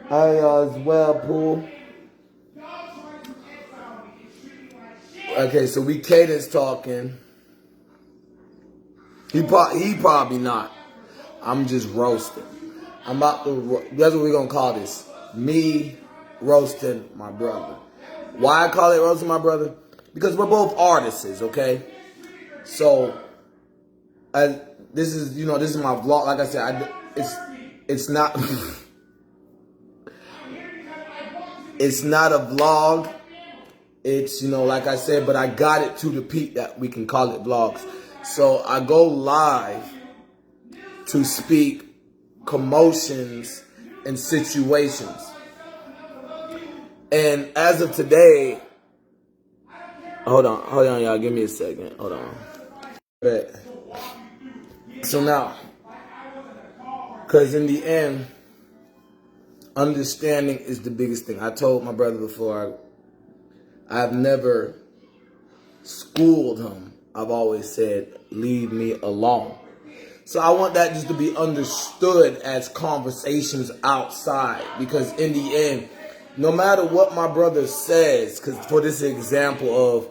Hi, it's Webpoolz. Okay, so we cadence talking. He probably not. I'm just roasting. I'm about to. That's what we're gonna call this. Me roasting my brother. Why I call it roasting my brother? Because we're both artists. Okay. So, this is my vlog. Like I said, it's not. It's not a vlog. It's, like I said, but I got it to the peak that we can call it vlogs. So I go live to speak commotions and situations. And as of today, hold on, y'all. Give me a second. Hold on. So now, because in the end, understanding is the biggest thing. I told my brother before, I've never schooled him. I've always said, leave me alone. So I want that just to be understood as conversations outside. Because in the end, no matter what my brother says, because for this example of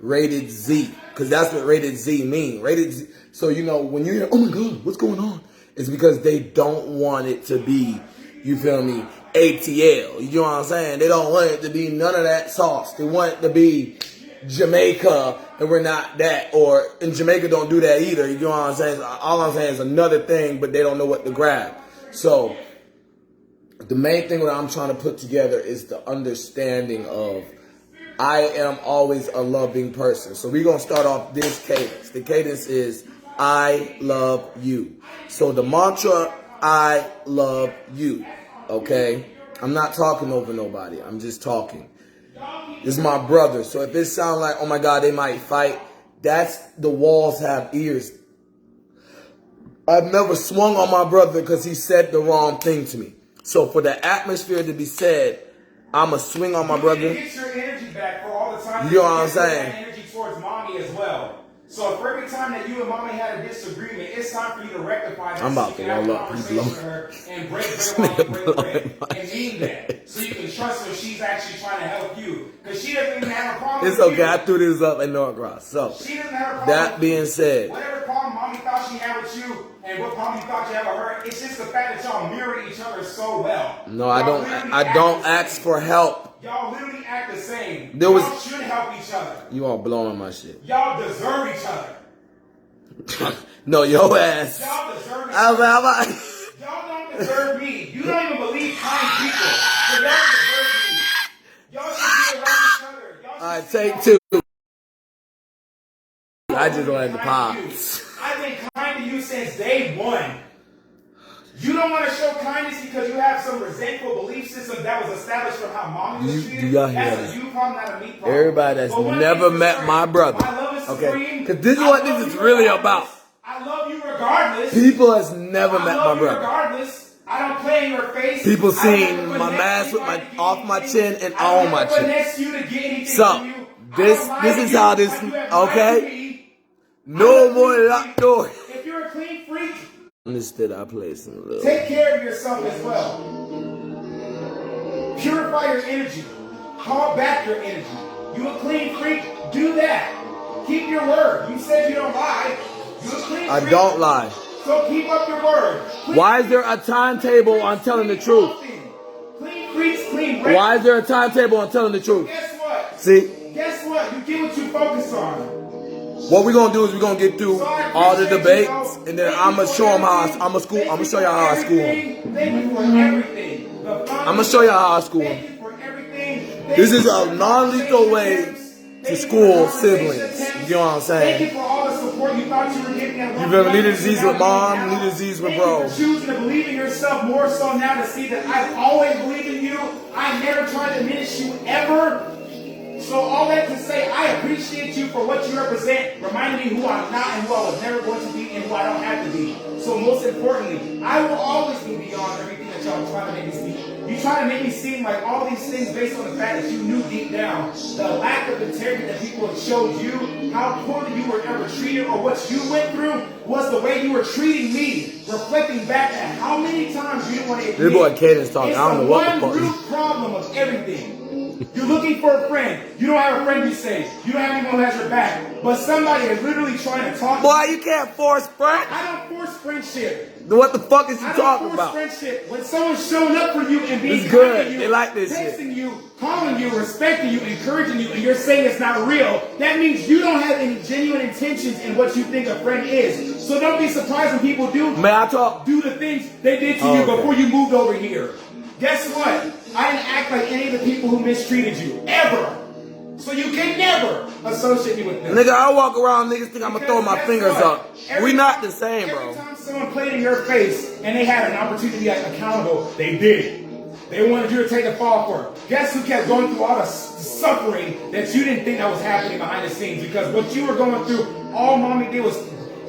rated Z, because that's what rated Z means. Rated Z. So, when you hear, oh my God, what's going on? It's because they don't want it to be, you feel me, ATL. You know what I'm saying? They don't want it to be none of that sauce. They want it to be Jamaica, and we're not that. Or in Jamaica don't do that either. You know what I'm saying? All I'm saying is another thing, but they don't know what to grab. So the main thing that I'm trying to put together is the understanding of I am always a loving person. So we're going to start off this cadence. The cadence is I love you. So the mantra, I love you. Okay? I'm not talking over nobody. I'm just talking. This is my brother. So if it sounds like, oh my God, they might fight, that's the walls have ears. I've never swung on my brother because he said the wrong thing to me. So for the atmosphere to be said, I'm a swing on my brother. Get your energy back for all the time. You know what I'm saying? Energy towards mommy as well. So for every time that you and mommy had a disagreement, it's time for you to rectify that. I'm about to roll up. Conversation with her and break, and mean that. So you can trust her. She's actually trying to help you because she doesn't even have a problem. It's okay. I threw this up in North Cross. So she doesn't have a problem. That being said, whatever problem mommy thought she had with you and what problem you thought you had with her, it's just the fact that y'all mirror each other so well. No, I don't ask for help. Y'all literally act the same. Y'all should help each other. You all blowing my shit. Y'all deserve each other. No, your ass. Y'all deserve each other. Y'all don't deserve me. You don't even believe kind people. So y'all deserve me. Y'all should be around each other. Alright, take two. I just wanted to pop. I've been kind to you since day one. You don't want to show kindness because you have some resentful belief system that was established from how mom was treated. That's a you problem, not a me problem. Everybody that's never met my brother. Okay? Because this is what this is really about. I love you regardless. People has never met my brother. Regardless. I don't play in your face. People seen my mask with my off my chin and on my chin. So this is how this, okay? No more locked door. If you're a clean freak, understood, I play some little. Take care of yourself as well. Purify your energy. Call back your energy. You a clean freak? Do that. Keep your word. You said you don't lie. You a clean freak? I don't lie. So keep up your word. Why is there a timetable on telling the truth? Clean freaks, clean records. Why is there a timetable on telling the truth? Guess what? See? Guess what? You get what you focus on. What we're gonna do is we're gonna get through all the debates, and then I'm gonna show them how I'm gonna show y'all how I school them. Thank you for everything. I'm gonna show y'all how I school them. This is a non-lethal way to school siblings. You know what I'm saying? Thank you for all the support you thought you were getting at one You feel me? Lead the disease with mom, lead the disease with bro. Thank you for choosing to believe in yourself more so now to see that I've always believed in you. I never tried to diminish you ever. So all that to say, I appreciate you for what you represent, reminding me who I'm not and who I was never going to be and who I don't have to be. So most importantly, I will always be beyond everything that y'all try to make me see. You try to make me seem like all these things based on the fact that you knew deep down the lack of integrity that people have showed you, how poorly you were ever treated, or what you went through was the way you were treating me. Reflecting back at how many times you didn't want to admit. This boy Caden's talking. I don't know what the fuck. It's the one root problem of everything. You're looking for a friend. You don't have a friend, you say. You don't have anyone who has your back. But somebody is literally trying to talk to you. Boy, you can't force friends. I don't force friendship. What the fuck is you I talking don't about? force friendship. When someone's showing up for you and being It's good. kind to you, They like this texting shit. you, calling you, respecting you, encouraging you, and you're saying it's not real, that means you don't have any genuine intentions in what you think a friend is. So don't be surprised when people do the things they did to you before you moved over here. Guess what? I didn't act like any of the people who mistreated you, ever. So you can never associate me with them. Nigga, I walk around, niggas think I'm gonna throw my fingers up. We not the same, Every bro. time someone played in your face and they had an opportunity to be accountable, they did it. They wanted you to take the fall for it. Guess who kept going through all the suffering that you didn't think that was happening behind the scenes? Because what you were going through, all mommy did was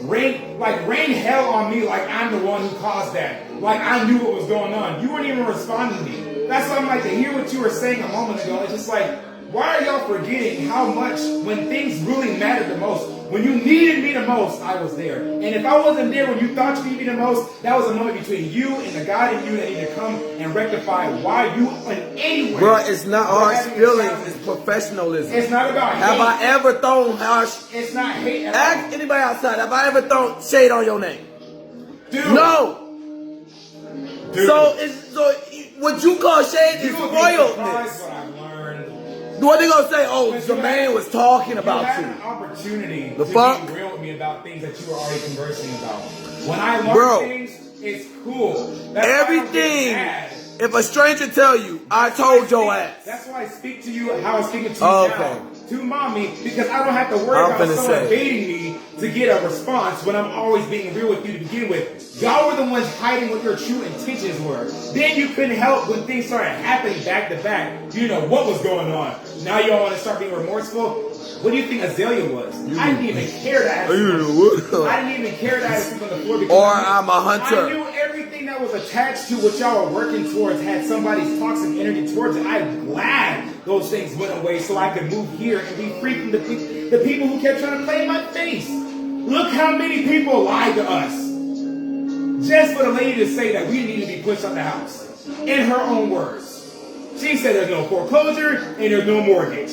rain hell on me like I'm the one who caused that. Like I knew what was going on. You weren't even responding to me. That's why I'm like, to hear what you were saying a moment ago, it's just like, why are y'all forgetting how much, when things really mattered the most, when you needed me the most, I was there. And if I wasn't there when you thought you needed me the most, that was a moment between you and the God in you that needed to come and rectify why you in any way. Bro, it's not harsh feelings, it's professionalism. It's not about hate. Have I ever thrown harsh? It's not hate at Ask all. anybody outside, have I ever thrown shade on your name? Dude. No. Dude. So what you call shade is You will be royalness. surprised what I've learned. What they gonna say? Oh, Jermaine was talking about you. you. Had an opportunity The to fuck? be real with me about things that you were already conversing about. When I learn Bro. things, it's cool. That's why I don't get Everything. mad. If a stranger tell you, I told your ass. That's why I speak to you how I'm speaking to you Okay. now. To mommy, because I don't have to worry I'm about finna someone say. baiting me to get a response when I'm always being real with you to begin with. Y'all were the ones hiding what your true intentions were. Then you couldn't help when things started happening back to back. You know what was going on. Now y'all want to start being remorseful? What do you think Azalea was? I didn't even care that. I didn't even care that I sleep on the floor because Or I'm a hunter. I knew everything that was attached to what y'all were working towards had somebody's toxic energy towards it. I'm glad those things went away so I could move here and be free from the people who kept trying to play in my face. Look how many people lied to us. Just for the lady to say that we need to be pushed out the house. In her own words. She said there's no foreclosure and there's no mortgage.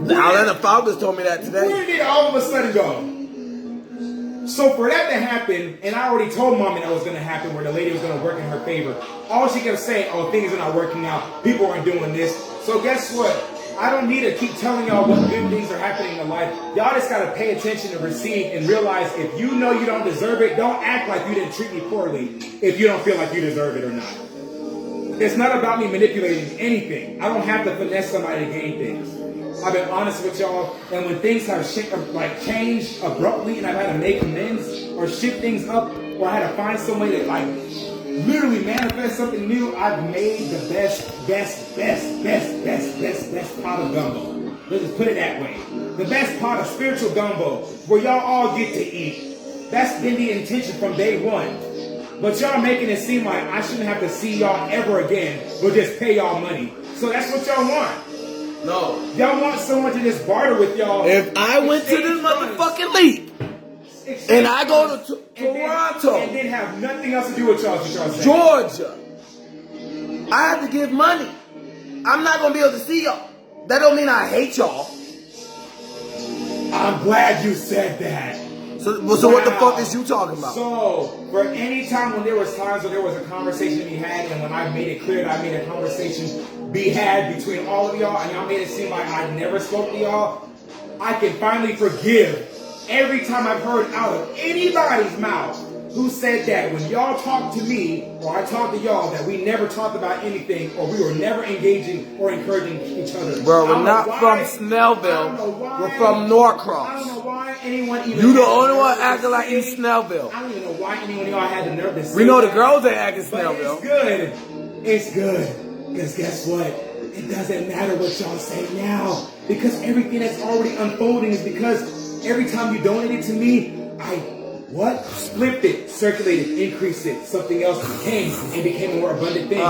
Now then the fathers told me that today. Where did all of a sudden go? So for that to happen, and I already told mommy that was going to happen, where the lady was going to work in her favor. All she kept saying, oh, things are not working out. People aren't doing this. So guess what? I don't need to keep telling y'all what good things are happening in life. Y'all just got to pay attention and receive and realize if you know you don't deserve it, don't act like you didn't treat me poorly if you don't feel like you deserve it or not. It's not about me manipulating anything. I don't have to finesse somebody to gain things. I've been honest with y'all, and when things have changed abruptly and I've had to make amends or shift things up or I had to find some way to literally manifest something new, I've made the best pot of gumbo. Let's just put it that way. The best pot of spiritual gumbo where y'all all get to eat. That's been the intention from day one. But y'all making it seem like I shouldn't have to see y'all ever again, but just pay y'all money. So that's what y'all want. No. Y'all want someone to just barter with y'all. If I went to this motherfucking league and I go to Toronto, and then have nothing else to do with y'all, what y'all saying. Georgia, I have to give money. I'm not gonna be able to see y'all. That don't mean I hate y'all. I'm glad you said that. So what the fuck is you talking about? So, for any time when there was times where there was a conversation to be had, and when I made it clear that I made a conversation be had between all of y'all, and y'all made it seem like I never spoke to y'all, I can finally forgive every time I've heard out of anybody's mouth who said that when y'all talked to me, or I talked to y'all, that we never talked about anything, or we were never engaging or encouraging each other. Bro, we're not from Snellville. We're from Norcross. I don't know why anyone even... You the only one acting like you Snellville. I don't even know why anyone of y'all had the nerve to say We know the that. girls ain't acting But Snellville. it's good. It's good. Because guess what? It doesn't matter what y'all say now. Because everything that's already unfolding is because every time you donate it to me, I What? Flipped it, circulated, increased it. Something else became a more abundant thing.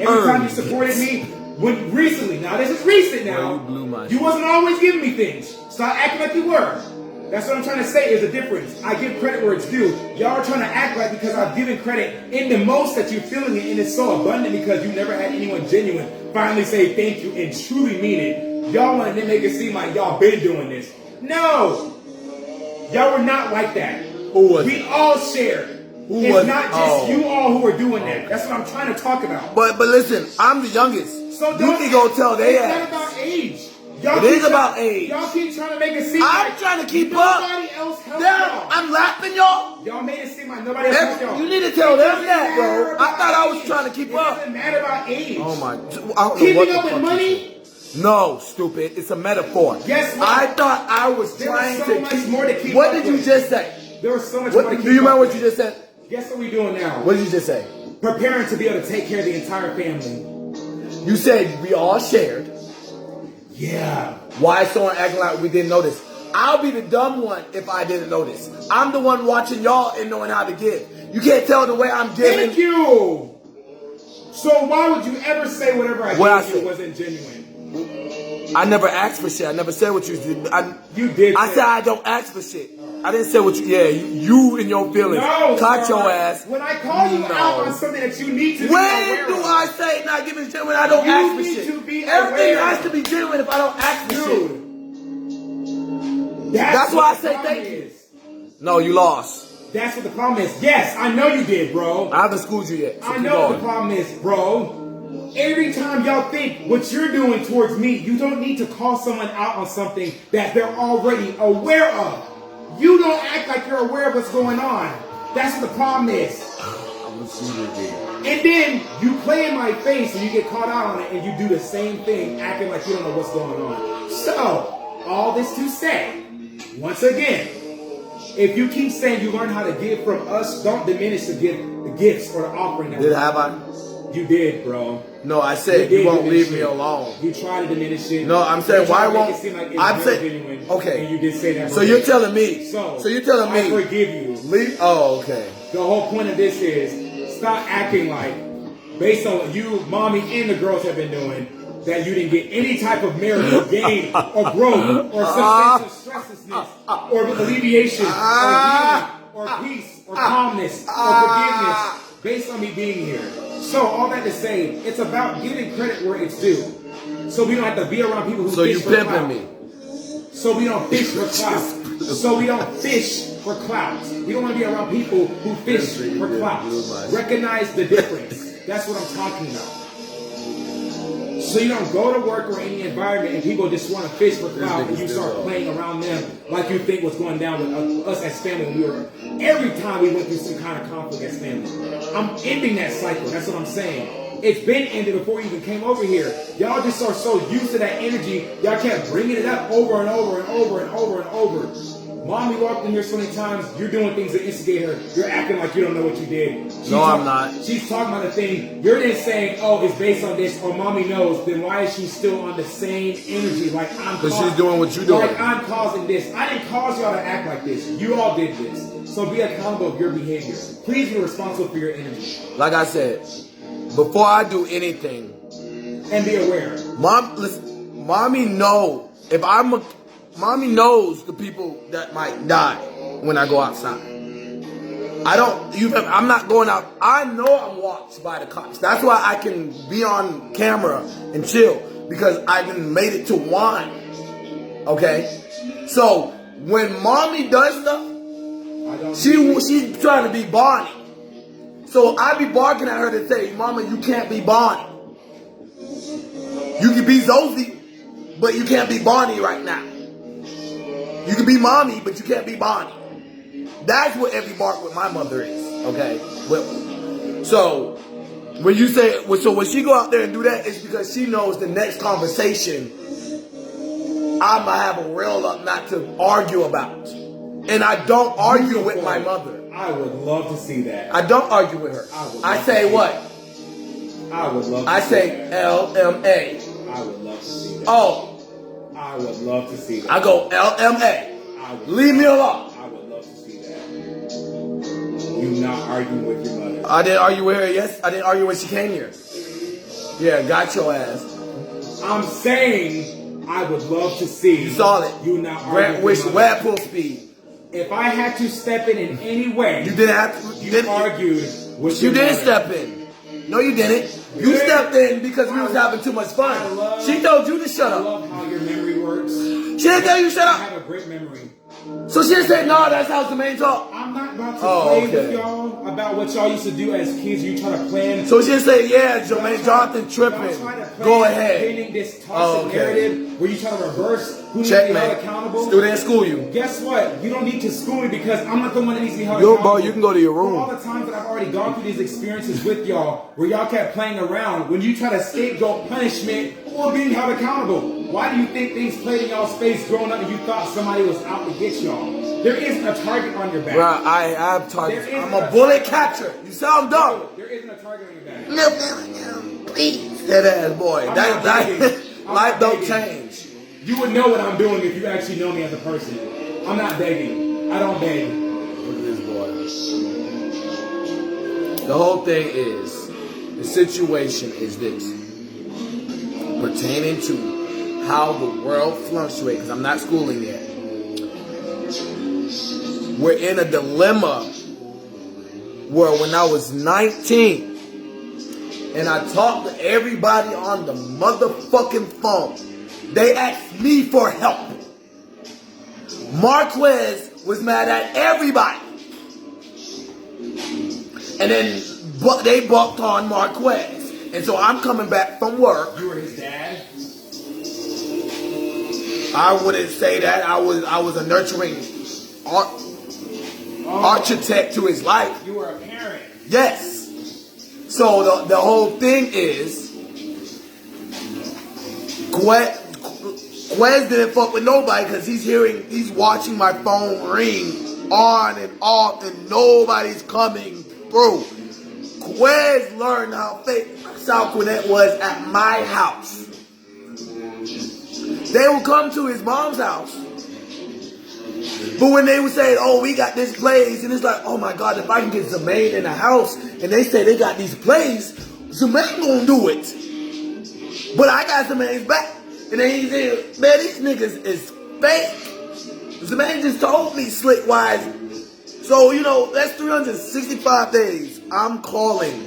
Every time you supported me, when recently, now this is recent now, you wasn't always giving me things. Stop acting like you were. That's what I'm trying to say is the difference. I give credit where it's due. Y'all are trying to act like because I've given credit in the most that you're feeling it, and it's so abundant because you never had anyone genuine finally say thank you and truly mean it. Y'all wanted to make it seem like y'all been doing this. No! Y'all were not like that. We all shared. It's not just you all who are doing that. That's what I'm trying to talk about. But listen, I'm the youngest. So you can go tell they It's ass. not about age. It is about age. Y'all keep trying to make it seem I'm like trying to keep up. nobody else helped y'all. I'm laughing, y'all. Y'all made it seem like nobody else helped y'all. You need to tell them that, bro. I thought I was trying to keep up. It doesn't matter about age. Oh my. Keeping up with money? No, stupid. It's a metaphor. Guess what? I thought I was There trying was so to much keep. more to keep What up did you with. just say? There was so much more to keep Do you remember up what with. you just said? Guess what we doing now? What did you just say? Preparing to be able to take care of the entire family. You said we all shared. Yeah. Why is someone acting like we didn't notice? I'll be the dumb one if I didn't notice. I'm the one watching y'all and knowing how to give. You can't tell the way I'm giving. Thank you. So why would you ever say whatever I gave you wasn't genuine? I never asked for shit. I never said what you did. You did. I said I don't ask for shit. I didn't say what you. Yeah, you and your feelings. No, Caught sir. your ass. When I call you out on something that you need to be When aware do of. I say not giving shit when I don't You ask for need shit? to be Everything aware. has to be genuine if I don't ask for shit. Dude. That's why I what the say problem thank you. is. No, you lost. That's what the problem is. Yes, I know you did, bro. I haven't schooled you yet. So I keep know what the going. problem is, bro. Every time y'all think what you're doing towards me, you don't need to call someone out on something that they're already aware of. You don't act like you're aware of what's going on. That's what the problem is. And then you play in my face and you get caught out on it and you do the same thing, acting like you don't know what's going on. So, all this to say, once again, if you keep saying you learn how to give from us, don't diminish the gifts or the offering. That Have I? You did, bro. No, I said you won't leave me alone. You try to diminish it. No, I'm saying why won't? I'm saying genuine, okay. And you did say that. So you're telling me. So you're telling me. I forgive you. Leave. Oh, okay. The whole point of this is stop acting like, based on what you, mommy, and the girls have been doing, that you didn't get any type of marital gain or growth or some sense of stresslessness or alleviation or healing or peace or calmness or forgiveness based on me being here. So all that to say, it's about giving credit where it's due. So we don't have to be around people who So fish you for pimping clout. me. So we don't fish for clout. So we don't fish for clout. We don't want to be around people who fish for clout. Recognize the difference. That's what I'm talking about. So you don't go to work or any environment and people just want to fish for clout and you start playing around them like you think what's going down with us as family when we were, every time we went through some kind of conflict as family. I'm ending that cycle. That's what I'm saying. It's been ended before we even came over here. Y'all just are so used to that energy, y'all kept bringing it up over and over and over and over and over. Mommy walked in here so many times, you're doing things to instigate her. You're acting like you don't know what you did. I'm not. She's talking about a thing. You're then saying, oh, it's based on this, or mommy knows. Then why is she still on the same energy? Like I'm Because she's doing what you're doing. Like I'm causing this. I didn't cause y'all to act like this. You all did this. So be accountable of your behavior. Please be responsible for your energy. Like I said, before I do anything, and be aware. Listen, mommy knows mommy knows the people that might die when I go outside. I'm not going out. I know I'm watched by the cops. That's why I can be on camera and chill, because I done made it to wine. Okay? So when mommy does stuff, she's trying to be Barney. So I be barking at her to say, Mama, you can't be Barney. You can be Zosie, but you can't be Barney right now. You can be Mommy, but you can't be Barney. That's what every bark with my mother is, okay? So when you say, so when she go out there and do that, it's because she knows the next conversation I'm going to have a rail up not to argue about. And I don't argue with my mother. I would love to see that. I don't argue with her. I say what? I would love to I say LMA. I would love to see that. Oh. I would love to see that. I go LMA. Leave me alone. I would love to see that. you not arguing with your mother. I didn't argue with her. Yes, I didn't argue when she came here. Yeah, got your ass. I'm saying I would love to see You saw it. you not Grant arguing wish with your mother. Webpoolz speed. If I had to step in any way, You didn't have to. you argued with You your didn't mother. step in. No, you didn't. You didn't. stepped in because we was having too much fun. She told you to shut I up. love how your memory works. She didn't tell you to shut I up. have a great memory. So she said, no, that's how the main talk. I'm not about to Oh, play okay. with y'all about what y'all used to do as kids. You try to plan. So she said, yeah, Jermaine Jonathan tripping. Y'all try to plan Go ahead. Painting this toxic narrative where you try to reverse who needs to be held Checkmate. accountable. Still didn't school you. Guess what? You don't need to school me because I'm not the one that needs to be held Yo, accountable. bro, you can go to your room. For all the times that I've already gone through these experiences with y'all, where y'all kept playing around, when you try to scapegoat punishment or being held accountable, why do you think things played in y'all's face growing up and you thought somebody was out to get y'all? There isn't a target on your back. Bro, I have targets. There I'm isn't a bullet catcher. You sound dumb. There isn't a target on your back. No, please. That ass boy. I'm That not begging. I'm life not don't begging. change. You would know what I'm doing if you actually know me as a person. I'm not begging. I don't beg. Look at this boy. The whole thing is, the situation is this. Pertaining to how the world fluctuates, because I'm not schooling yet. We're in a dilemma where when I was 19 and I talked to everybody on the motherfucking phone, they asked me for help. Marquez was mad at everybody. And then they bucked on Marquez. And so I'm coming back from work. You were his dad? I wouldn't say that. I was a nurturing architect to his life. You were a parent. Yes. So the whole thing is, Quez didn't fuck with nobody because he's watching my phone ring on and off and nobody's coming through. Quez learned how fake South Gwinnett was at my house. They would come to his mom's house. But when they would say, oh, we got this place, and it's like, oh my God, if I can get Zemaine in the house, and they say they got these plays, Zemaine gonna do it. But I got Zemaine's back. And then he said, man, these niggas is fake. Zemaine just told me slick wise. So, you know, that's 365 days. I'm calling.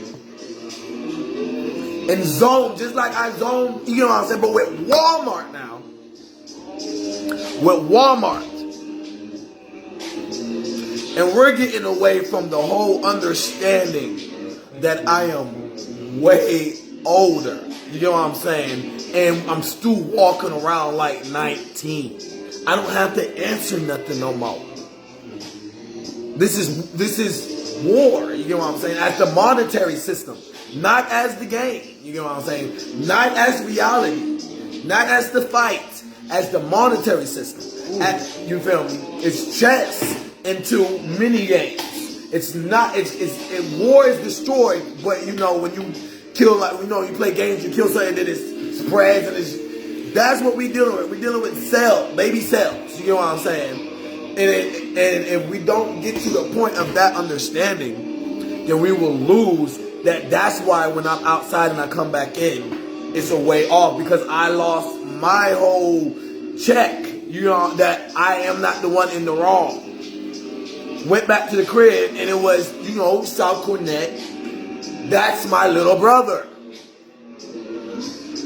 And zone, just like I zone, you know what I'm saying? But with Walmart now. With Walmart. And we're getting away from the whole understanding that I am way older. You know what I'm saying? And I'm still walking around like 19. I don't have to answer nothing no more. This is war. You know what I'm saying? As the monetary system, not as the game. You know what I'm saying? Not as reality, not as the fight, as the monetary system. You feel me? It's chess into mini games. It's not. War is destroyed, but you know when you kill, like you know, you play games, you kill something that is spreads and it's. That's what we dealing with. We're dealing with baby cells. You know what I'm saying? And if we don't get to the point of that understanding, then we will lose that. That's why when I'm outside and I come back in, it's a way off because I lost my whole check. You know that I am not the one in the wrong. Went back to the crib and it was, you know, South Gwinnett. That's my little brother.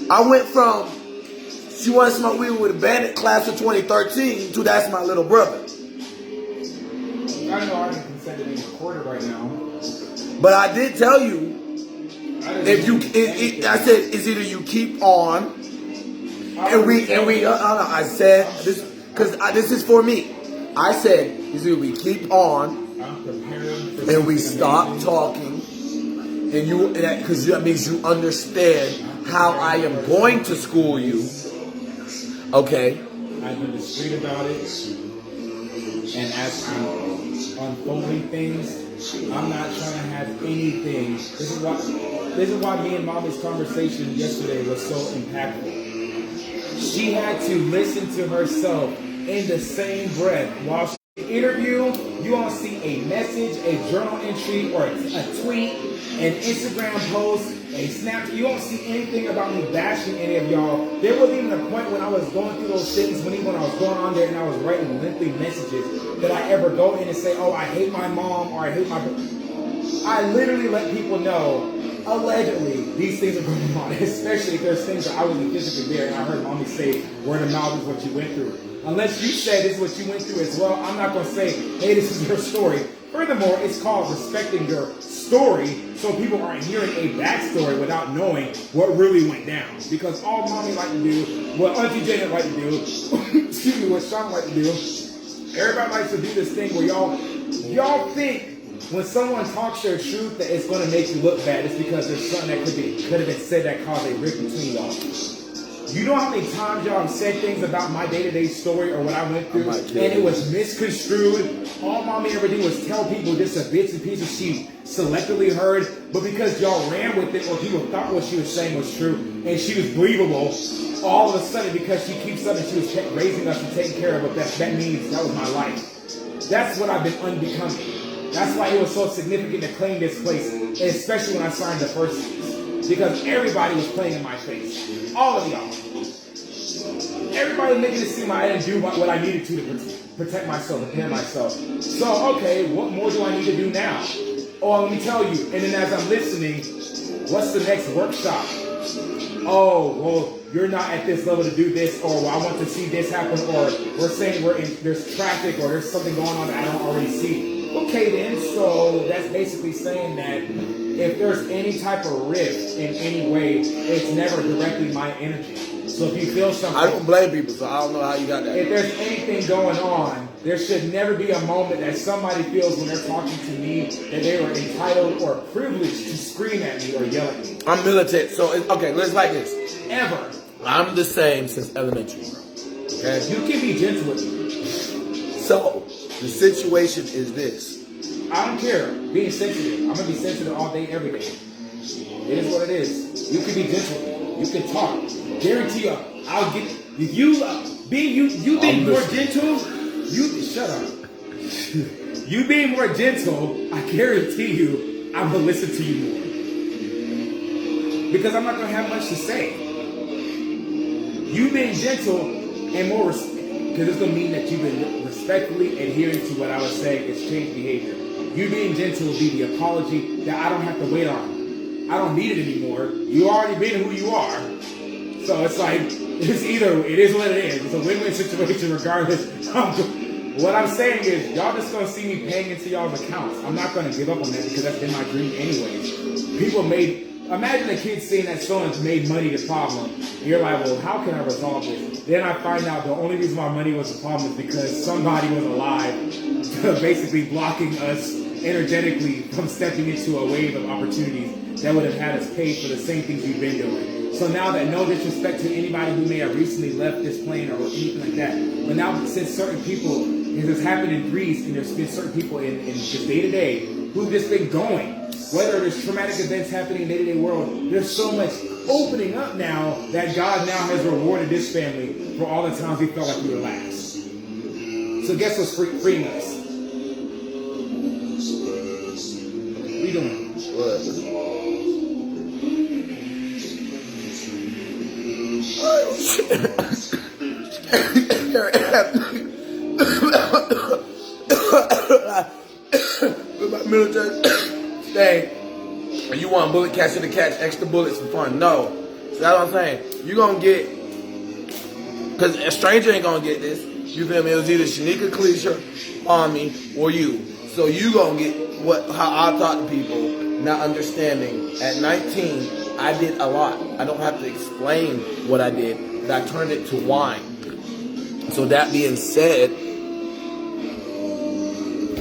I went from she wanted to smoke weed with a bandit class of 2013 to that's my little brother. I know I can consent to being recorded right now. But I did tell you, if you, I said it's either you keep on, I said this because this is for me. I said it's either we keep on and we stop talking, and you because that means you understand how I am going to school you. Okay. I've been discreet about it, and as I'm unfolding things, I'm not trying to have anything. This is why me and Mommy's conversation yesterday was so impactful. She had to listen to herself in the same breath while she interview, you won't see a message, a journal entry, or a tweet, an Instagram post, a snap. You won't see anything about me bashing any of y'all. There wasn't even a point when I was going through those things, when I was going on there and I was writing lengthy messages, that I ever go in and say, oh, I hate my mom, or I hate my... I literally let people know, allegedly, these things are going on, especially if there's things that I wasn't physically there, and I heard mommy say, word of mouth is what you went through. Unless you say this is what you went through as well, I'm not going to say, hey, this is your story. Furthermore, it's called respecting your story, so people aren't hearing a backstory without knowing what really went down. Because all mommy like to do, what Auntie Janet like to do, excuse me, what Sean like to do, everybody likes to do this thing where y'all think when someone talks their truth that it's going to make you look bad. It's because there's something that could have been said that caused a rift between y'all. You know how many times y'all have said things about my day-to-day story or what I went through, and it was misconstrued? All mommy ever did was tell people just a bits and pieces she selectively heard, but because y'all ran with it or people thought what she was saying was true and she was believable, all of a sudden because she keeps something, she was kept raising us and taking care of us, that means that was my life. That's what I've been unbecoming. That's why it was so significant to claim this place, especially when I signed the first piece. Because everybody was playing in my face. All of y'all. Everybody making it seem like I didn't do what I needed to protect myself, prepare myself. So, okay, what more do I need to do now? Oh, let me tell you. And then as I'm listening, what's the next workshop? Oh, well, you're not at this level to do this, or well, I want to see this happen, or we're saying there's traffic, or there's something going on that I don't already see. Okay then, so that's basically saying that if there's any type of rift in any way, it's never directly my energy. So if you feel something... I don't blame people, so I don't know how you got that. If there's anything going on, there should never be a moment that somebody feels when they're talking to me that they were entitled or privileged to scream at me or yell at me. I'm militant, so okay, let's like this. Ever. I'm the same since elementary, bro. Okay? You can be gentle with me. So, the situation is this. I don't care. Being sensitive. I'm going to be sensitive all day, every day. It is what it is. You can be gentle with me. You can talk. Guarantee you, I'll get... If you... you being more gentle... Shut up. You being more gentle, I guarantee you, I'm going to listen to you more. Because I'm not going to have much to say. You being gentle and more... Because it's going to mean that you've been respectfully adhering to what I was saying. It's changed behavior. You being gentle will be the apology that I don't have to wait on. I don't need it anymore. You already been who you are. So it's like, it is what it is. It's a win-win situation regardless. What I'm saying is, y'all just going to see me paying into y'all's accounts. I'm not going to give up on that because that's been my dream anyways. Imagine a kid saying that someone's made money the problem. And you're like, well, how can I resolve this? Then I find out the only reason why money was the problem is because somebody was alive, basically blocking us energetically from stepping into a wave of opportunities that would have had us pay for the same things we've been doing. So now that, no disrespect to anybody who may have recently left this plane or anything like that, but now since certain people, it's happened in threes, and there's been certain people in just day-to-day who've just been going. Whether there's traumatic events happening in the day-to-day world, there's so much opening up now that God now has rewarded this family for all the times we felt like we were last. So guess what's freeing us? What are you doing? What? With my military thing, and you want bullet catcher to catch extra bullets for fun? No. So that's what I'm saying. You gonna get, because a stranger ain't gonna get this. You feel me? It was either Shanika, Kalisha, Army, or you. So you gonna get how I talk to people, not understanding. At 19, I did a lot. I don't have to explain what I did, but I turned it to wine. So that being said,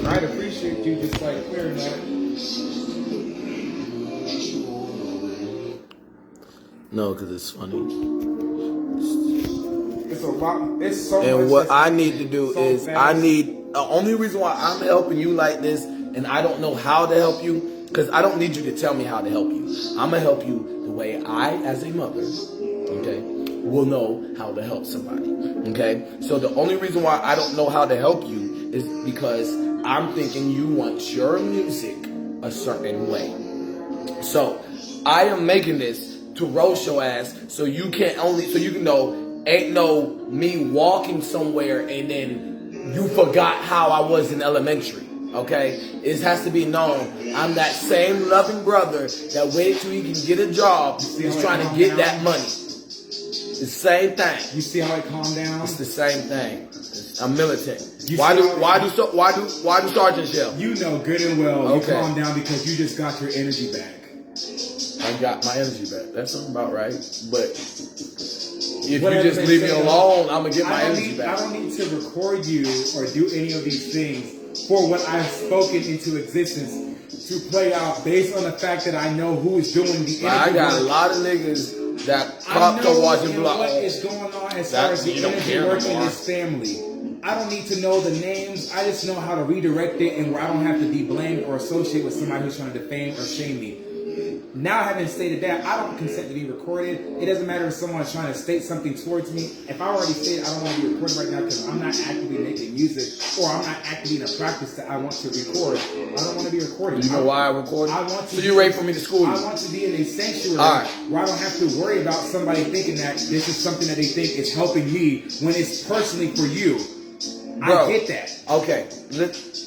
I'd appreciate you just like clearing that. no, because it's funny. It's a lot. It's so much. And what I need to do so is, fast. the only reason why I'm helping you like this, and I don't know how to help you, because I don't need you to tell me how to help you. I'm going to help you the way I, as a mother, okay, will know how to help somebody, okay? So the only reason why I don't know how to help you is because I'm thinking you want your music a certain way. So I am making this to roast your ass so you can know ain't no me walking somewhere and then you forgot how I was in elementary. Okay? It has to be known I'm that same loving brother that waited till he can get a job, is trying to get that money. It's the same thing. You see how I calm down? It's the same thing. I'm militant. Why do sergeants yell? You know good and well Okay. you calm down because you just got your energy back. I got my energy back. That sounds about right. But if Whatever you just they leave me say, alone, I'm gonna get my energy I back. don't need to record you or do any of these things for what I've spoken into existence to play out based on the fact that I know who is doing the energy I got work. a lot of niggas that I cop to know watching block. what is going on as far as the you don't energy care work no in more. this family. I don't need to know the names. I just know how to redirect it and where I don't have to be blamed or associated with somebody who's trying to defame or shame me. Now, having stated that, I don't consent to be recorded. It doesn't matter if someone's trying to state something towards me. If I already stated I don't want to be recorded right now because I'm not actively making music or I'm not actively in a practice that I want to record, I don't want to be recorded. You know why I recorded? I want to so you ready for me to school you? I want to be in a sanctuary All right. where I don't have to worry about somebody thinking that this is something that they think is helping me when it's personally for you. Bro, I get that. Okay.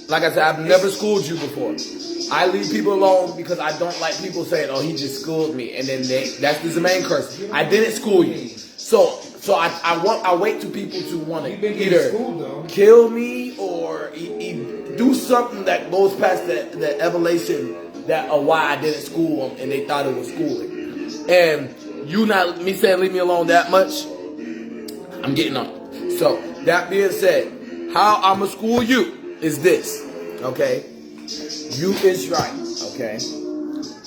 Like I said, I've never schooled you before. I leave people alone because I don't like people saying, "Oh, he just schooled me," and then that's the main curse. I didn't school you, so I wait to people to want to either kill me or do something that goes past the evaluation that of why I didn't school them and they thought it was schooling. And you not me saying leave me alone that much, I'm getting on it. So that being said, how I'ma school you is this, okay? You is right, okay?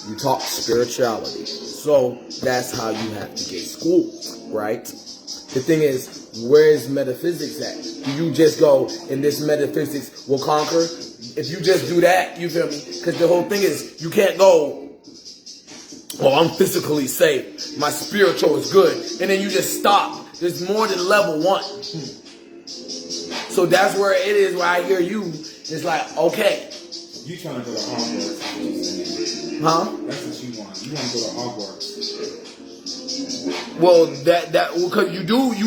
You talk spirituality. So that's how you have to get schooled, right? The thing is, where is metaphysics at? Do you just go, and this metaphysics will conquer? If you just do that, you feel me? Because the whole thing is, you can't go, oh, I'm physically safe. My spiritual is good. And then you just stop. There's more than level 1. So that's where it is, where I hear you. It's like, okay. You trying to go to Hogwarts? Huh? That's what you want. You want to go to Hogwarts. Well,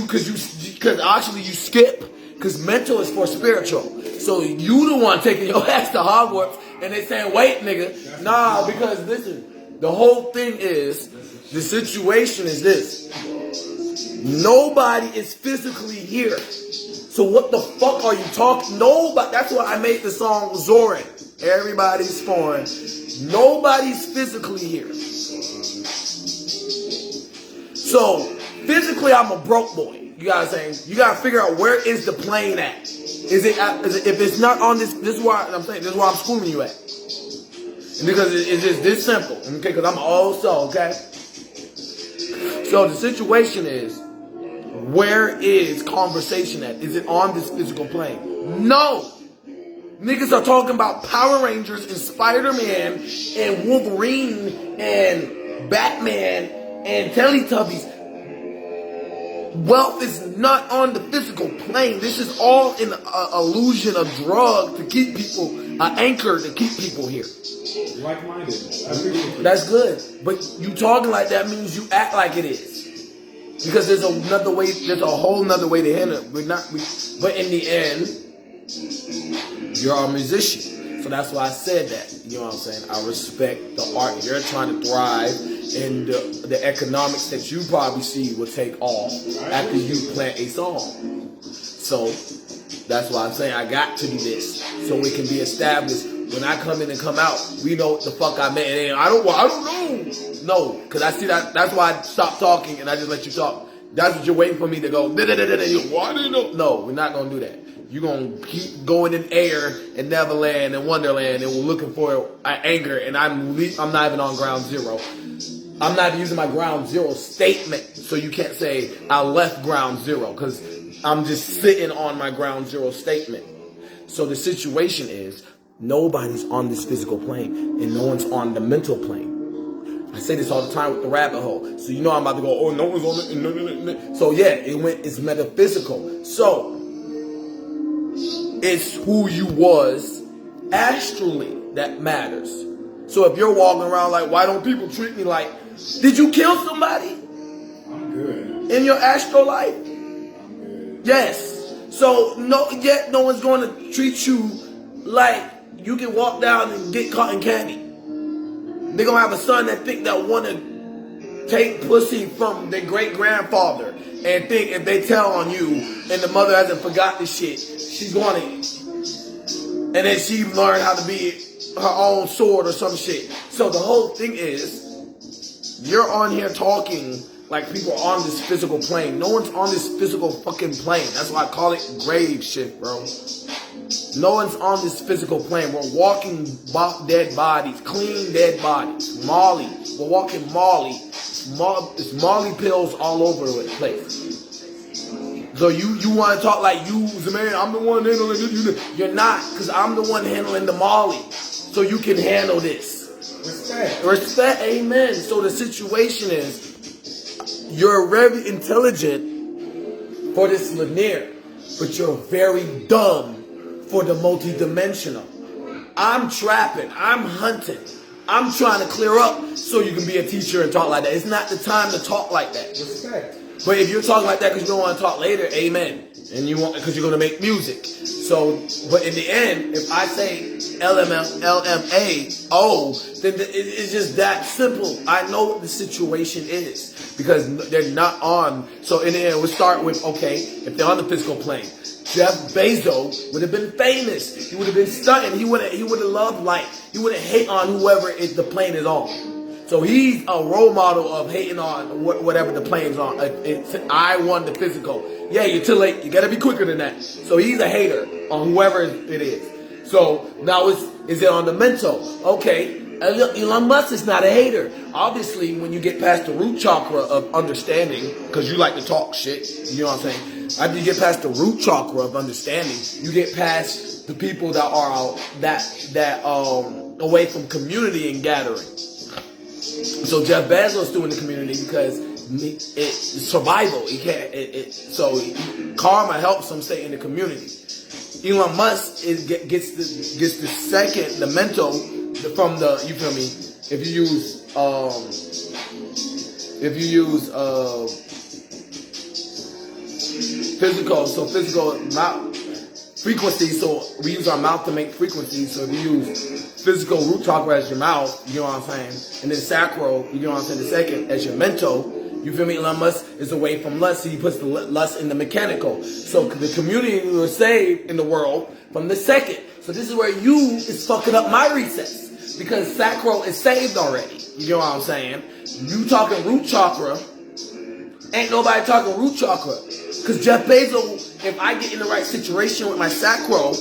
because actually you skip. Because mental is for spiritual. So you the one taking your ass to Hogwarts, and they saying, wait, nigga. Nah, because listen, the whole thing is, the situation is this. Nobody is physically here. So what the fuck are you talking? Nobody. That's why I made the song Zorin. Everybody's foreign. Nobody's physically here. So physically, I'm a broke boy. You gotta figure out where is the plane at. Is it if it's not on this? This is why I'm saying. This is why I'm schooling you at. And because it's just this simple. Okay, because I'm also okay. So the situation is, where is conversation at? Is it on this physical plane? No. Niggas are talking about Power Rangers and Spider-Man and Wolverine and Batman and Teletubbies. Wealth is not on the physical plane. This is all an illusion, a drug to keep people, an anchor to keep people here. Like-minded. I appreciate That's good. But you talking like that means you act like it is. Because there's another way, there's a whole nother way to handle it. But in the end, you're a musician. So that's why I said that. You know what I'm saying? I respect the art. You're trying to thrive, and the economics that you probably see will take off after you plant a song. So that's why I'm saying I got to do this so it can be established. When I come in and come out, we know what the fuck I meant. And I don't know. No, because I see that. That's why I stopped talking and I just let you talk. That's what you're waiting for me to go. Why do you know? No, we're not gonna do that. You're gonna keep going in air and Neverland and Wonderland, and we're looking for anger. And I'm not even on ground zero. I'm not using my ground zero statement, so you can't say I left ground zero because I'm just sitting on my ground zero statement. So the situation is, nobody's on this physical plane, and no one's on the mental plane. I say this all the time with the rabbit hole. So you know I'm about to go, oh, no one's on it. No. So yeah, it's metaphysical. So It's who you was astrally that matters. So if you're walking around like, why don't people treat me like, did you kill somebody? I'm good. In your astral life? I'm good. Yes. So no one's going to treat you like you can walk down and get cotton candy. They're going to have a son that think that want to take pussy from their great-grandfather and think if they tell on you and the mother hasn't forgot the shit, she's going to, and then she learned how to be her own sword or some shit. So the whole thing is, you're on here talking like people are on this physical plane. No one's on this physical fucking plane. That's why I call it grave shit, bro. No one's on this physical plane. We're walking dead bodies, clean dead bodies. Molly. We're walking Molly. It's Molly pills all over the place. So you want to talk like you, man, I'm the one handling it. You're not, because I'm the one handling the Molly. So you can handle this. Respect, amen. So the situation is, you're very intelligent for this linear, but you're very dumb for the multidimensional. I'm trapping, I'm hunting, I'm trying to clear up so you can be a teacher and talk like that. It's not the time to talk like that. Respect. But if you're talking like that because you don't want to talk later, amen. And you want, because you're going to make music. So, but in the end, if I say LMAO, then it's just that simple. I know what the situation is because they're not on. So in the end, we'll start with, okay, if they're on the physical plane, Jeff Bezos would have been famous. He would have been stunting. He would have loved life. He would have hate on whoever the plane is on. So he's a role model of hating on whatever the plane's on. I won the physical. Yeah, you're too late. You gotta be quicker than that. So he's a hater on whoever it is. So now is it on the mental? Okay, Elon Musk is not a hater. Obviously, when you get past the root chakra of understanding, because you like to talk shit, you know what I'm saying? After you get past the root chakra of understanding, you get past the people that are away from community and gathering. So Jeff Bezos doing the community because it's survival. So karma helps him stay in the community. Elon Musk gets the second, the mental from the, you feel me? If you use physical, so physical mouth frequency. So we use our mouth to make frequency. So if you use physical root chakra as your mouth, you know what I'm saying, and then sacral, you know what I'm saying, the second as your mental, you feel me? Elon Musk is away from lust. He puts the lust in the mechanical. So the community was saved in the world from the second. So this is where you is fucking up my recess because sacral is saved already. You know what I'm saying? You talking root chakra, ain't nobody talking root chakra. Because Jeff Bezos, if I get in the right situation with my sacral,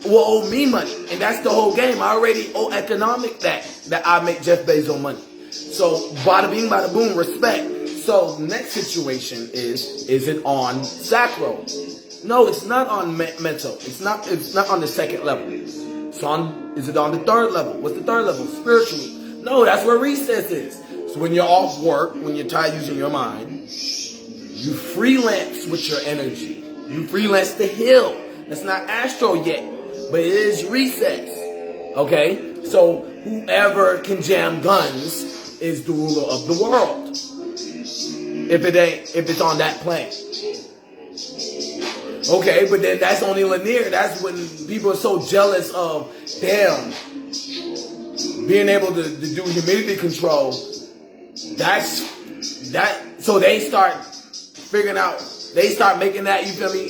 will owe me money. And that's the whole game. I already owe economic that I make Jeff Bezos money. So, bada bing, bada boom, respect. So, the next situation is it on sacral? No, it's not on mental. It's not on the second level. Is it on the third level? What's the third level? Spiritually. No, that's where recess is. So when you're off work, when you're tired using your mind, you freelance with your energy. You freelance to heal. That's not astro yet, but it is recess. Okay? So whoever can jam guns is the ruler of the world. If it's on that plane. Okay, but then that's only linear. That's when people are so jealous of, damn, being able to do humidity control. So they start figuring out, they start making that, you feel me?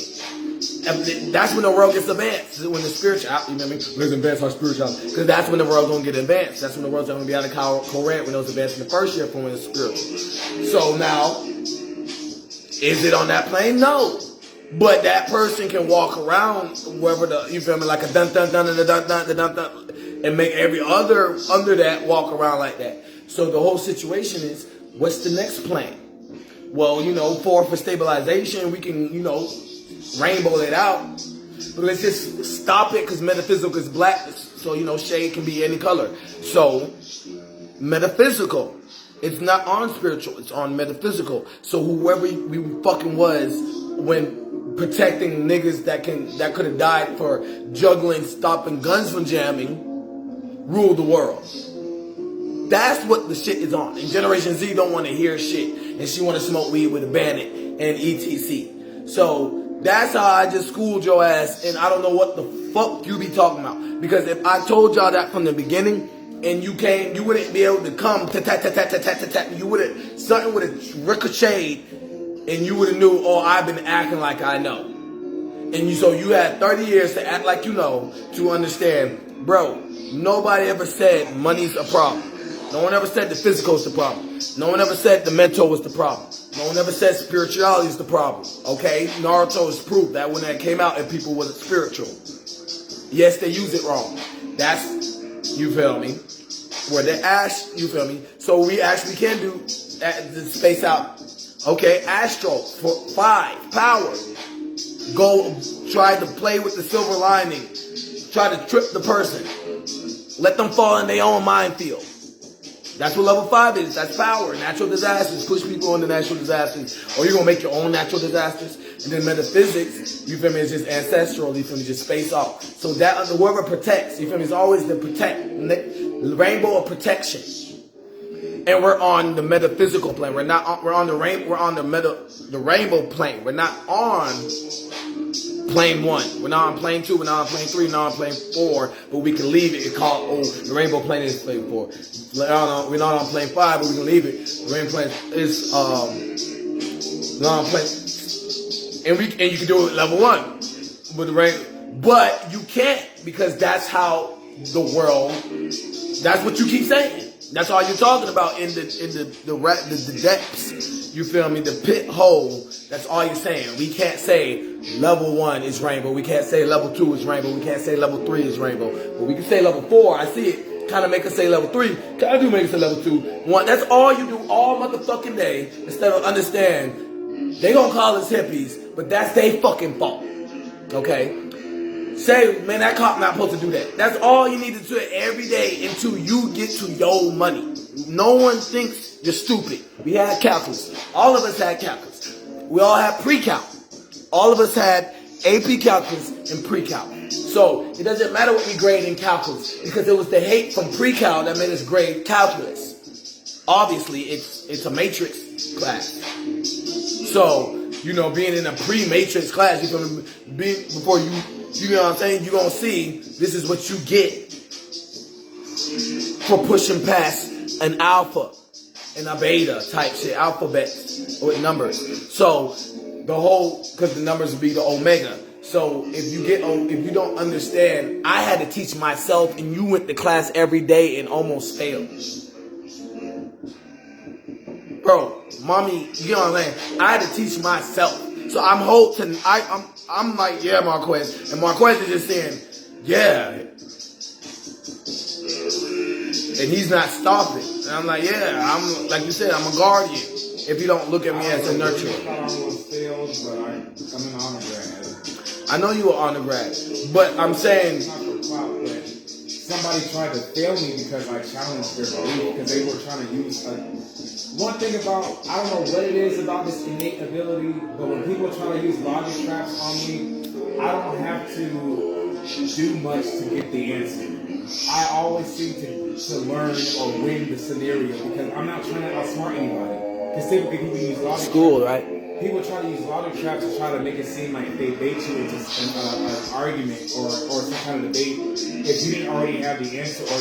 That's when the world gets advanced. When the spiritual, you know what I mean? Let's advance our spirituality. Because that's when the world's going to get advanced. That's when the world's going to be out of coherent when it was advanced in the first year from when it's spiritual. So now, is it on that plane? No. But that person can walk around wherever you feel me, like a dun dun dun dun dun dun dun dun, and make every other under that walk around like that. So the whole situation is, what's the next plane? Well, for stabilization, we can, rainbow it out. But let's just stop it because metaphysical is black. So, shade can be any color. So, metaphysical. It's not on spiritual. It's on metaphysical. So whoever we fucking was when protecting niggas that could have died for juggling, stopping guns from jamming, rule the world. That's what the shit is on. And Generation Z don't want to hear shit. And she want to smoke weed with a bandit and etc. So that's how I just schooled your ass. And I don't know what the fuck you be talking about. Because if I told y'all that from the beginning and you came, you wouldn't be able to come you would have, something would have ricocheted and you would have knew, oh, I've been acting like I know. And so you had 30 years to act like you know to understand, bro, nobody ever said money's a problem. No one ever said the physical is the problem. No one ever said the mental was the problem. No one ever said spirituality is the problem. Okay? Naruto is proof that when that came out and people wasn't spiritual. Yes, they use it wrong. That's, you feel me? Where the ash, you feel me? So we actually can do the space out. Okay, Astro for 5, power. Go try to play with the silver lining. Try to trip the person. Let them fall in their own minefield. That's what level 5 is. That's power. Natural disasters. Push people into natural disasters. Or you're going to make your own natural disasters. And then metaphysics, you feel me, is just ancestral. You feel me, just space off. So that, the word protects, you feel me, is always the rainbow of protection. And we're on the metaphysical plane. We're on the rainbow plane. We're not on plane 1. We're not on plane 2. We're not on plane 3. We're not on plane 4. But we can leave it and call, oh, the rainbow plane is plane 4. We're not on plane 5, but we can leave it. The rainbow plane is not on plane. And you can do it level 1 with the rain. But you can't, because that's how the world. That's what you keep saying. That's all you're talking about in the depths. You feel me? The pit hole. That's all you're saying. We can't say level 1 is rainbow. We can't say level 2 is rainbow. We can't say level 3 is rainbow. But we can say level 4. I see it. Kind of make us say level 3. Kind of do make us say level 2. 1. That's all you do all motherfucking day. Instead of understand, they gonna call us hippies, but that's their fucking fault. Okay? Say, man, that cop not supposed to do that. That's all you need to do every day until you get to your money. No one thinks you're stupid. We had calculus. All of us had calculus. We all had pre-calc. All of us had AP calculus and pre-calc. So it doesn't matter what we grade in calculus, because it was the hate from pre-calc that made us grade calculus. Obviously, it's a matrix class. So, you know, being in a pre-matrix class, you're gonna be before you know what I'm saying? You're going to see this is what you get for pushing past an alpha and a beta type shit, alphabets with numbers. So the whole, because the numbers would be the omega. So if you don't understand, I had to teach myself, and you went to class every day and almost failed. Bro, mommy, you know what I'm saying? I had to teach myself. So I'm like, yeah, Marquez. And Marquez is just saying, yeah. And he's not stopping. And I'm like, yeah, I'm like you said, I'm a guardian. If you don't look at me as a nurturer. I'm an honor grad. I know you were honor grad. But I'm saying, somebody tried to fail me because I challenged their belief, because they were trying to use one thing about, I don't know what it is about this innate ability, but when people try to use logic traps on me, I don't have to do much to get the answer. I always seem to learn or win the scenario, because I'm not trying to outsmart anybody. Because typically people use logic traps. Right? People try to use logic traps to try to make it seem like they bait you into an argument or some kind of debate if you didn't already have the answer, or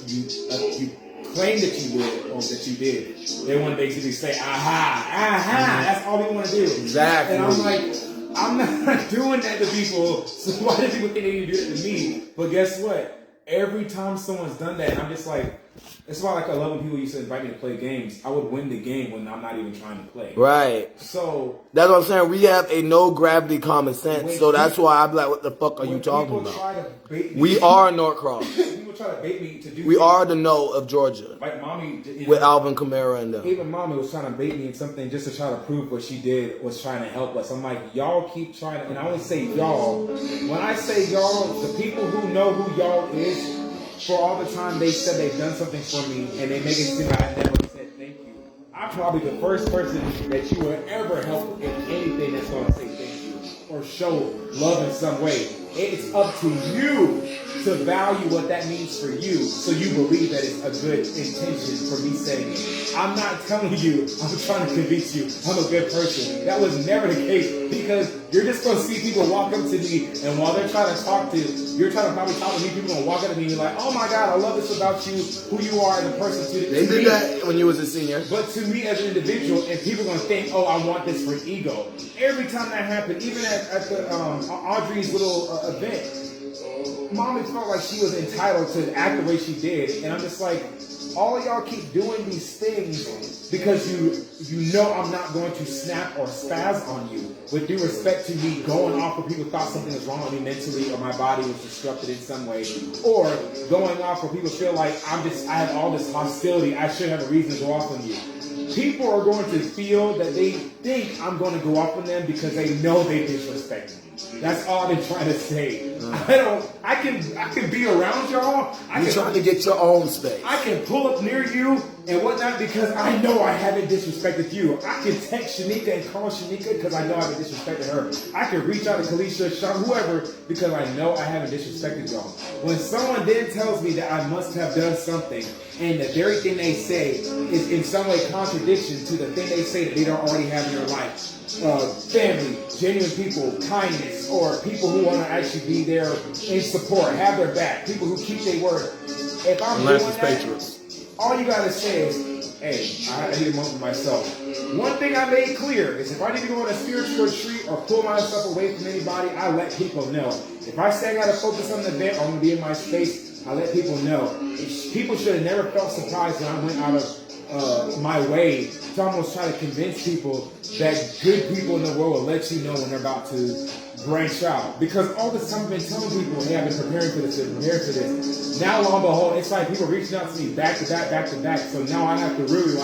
you claim that you would or that you did. They want to basically say, aha, that's all they want to do. Exactly. And I'm like, I'm not doing that to people, so why do people think they need to do that to me? But guess what? Every time someone's done that, I'm just like, it's why like I love when people used to invite me to play games. I would win the game when I'm not even trying to play. Right. So that's what I'm saying. We have a no gravity common sense. So that's why I'm like, what the fuck are you talking about? We are Norcross. People try to bait me to do. We are the no of Georgia. Like mommy, with Alvin Kamara and them. Even mommy was trying to bait me in something just to try to prove what she did was trying to help us. I'm like, y'all keep trying to, and I only say y'all. When I say y'all, the people who know who y'all is, for all the time they said they've done something for me, and they make it seem like I never said thank you. I'm probably the first person that you would ever help in anything that's going to say thank you. or show love in some way. It's up to you to value what that means for you, so you believe that it's a good intention for me saying it. I'm not telling you I'm trying to convince you I'm a good person. That was never the case, because you're just going to see people walk up to me, and while they're trying to talk to you, you're trying to probably talk to me, people going to walk up to me and you're like, oh my God, I love this about you, who you are as a person. They did that when you was a senior. But to me as an individual, and people are going to think, oh, I want this for ego. Every time that happened, even at the Audrey's little event, Mommy felt like she was entitled to act the way she did. And I'm just like, all of y'all keep doing these things because you know I'm not going to snap or spaz on you. With due respect to me going off where people thought something was wrong with me mentally, or my body was disrupted in some way, or going off where people feel like I have all this hostility, I should have a reason to go off on you. People are going to feel that they think I'm going to go off on them because they know they disrespect me. That's all they're trying to say. I can be around y'all. You're trying to get your own space. I can pull up near you and whatnot because I know I haven't disrespected you. I can text Shanika and call Shanika because I know I haven't disrespected her. I can reach out to Kalisha, Sean, whoever, because I know I haven't disrespected y'all. When someone then tells me that I must have done something, and the very thing they say is in some way contradiction to the thing they say that they don't already have in their life. Family, genuine people, kindness, or people who want to actually be there in support, have their back, people who keep their word. If I'm doing that, all you gotta say is, hey, I need a moment for myself. One thing I made clear is if I need to go on a spiritual retreat or pull myself away from anybody, I let people know. If I say I gotta focus on the event or I'm gonna be in my space, I let people know. People should have never felt surprised when I went out of my way to almost try to convince people that good people in the world will let you know when they're about to branch out. Because all this time I've been telling people, hey, I've been preparing for this. Now, lo and behold, it's like people reaching out to me back to back. So now I have to really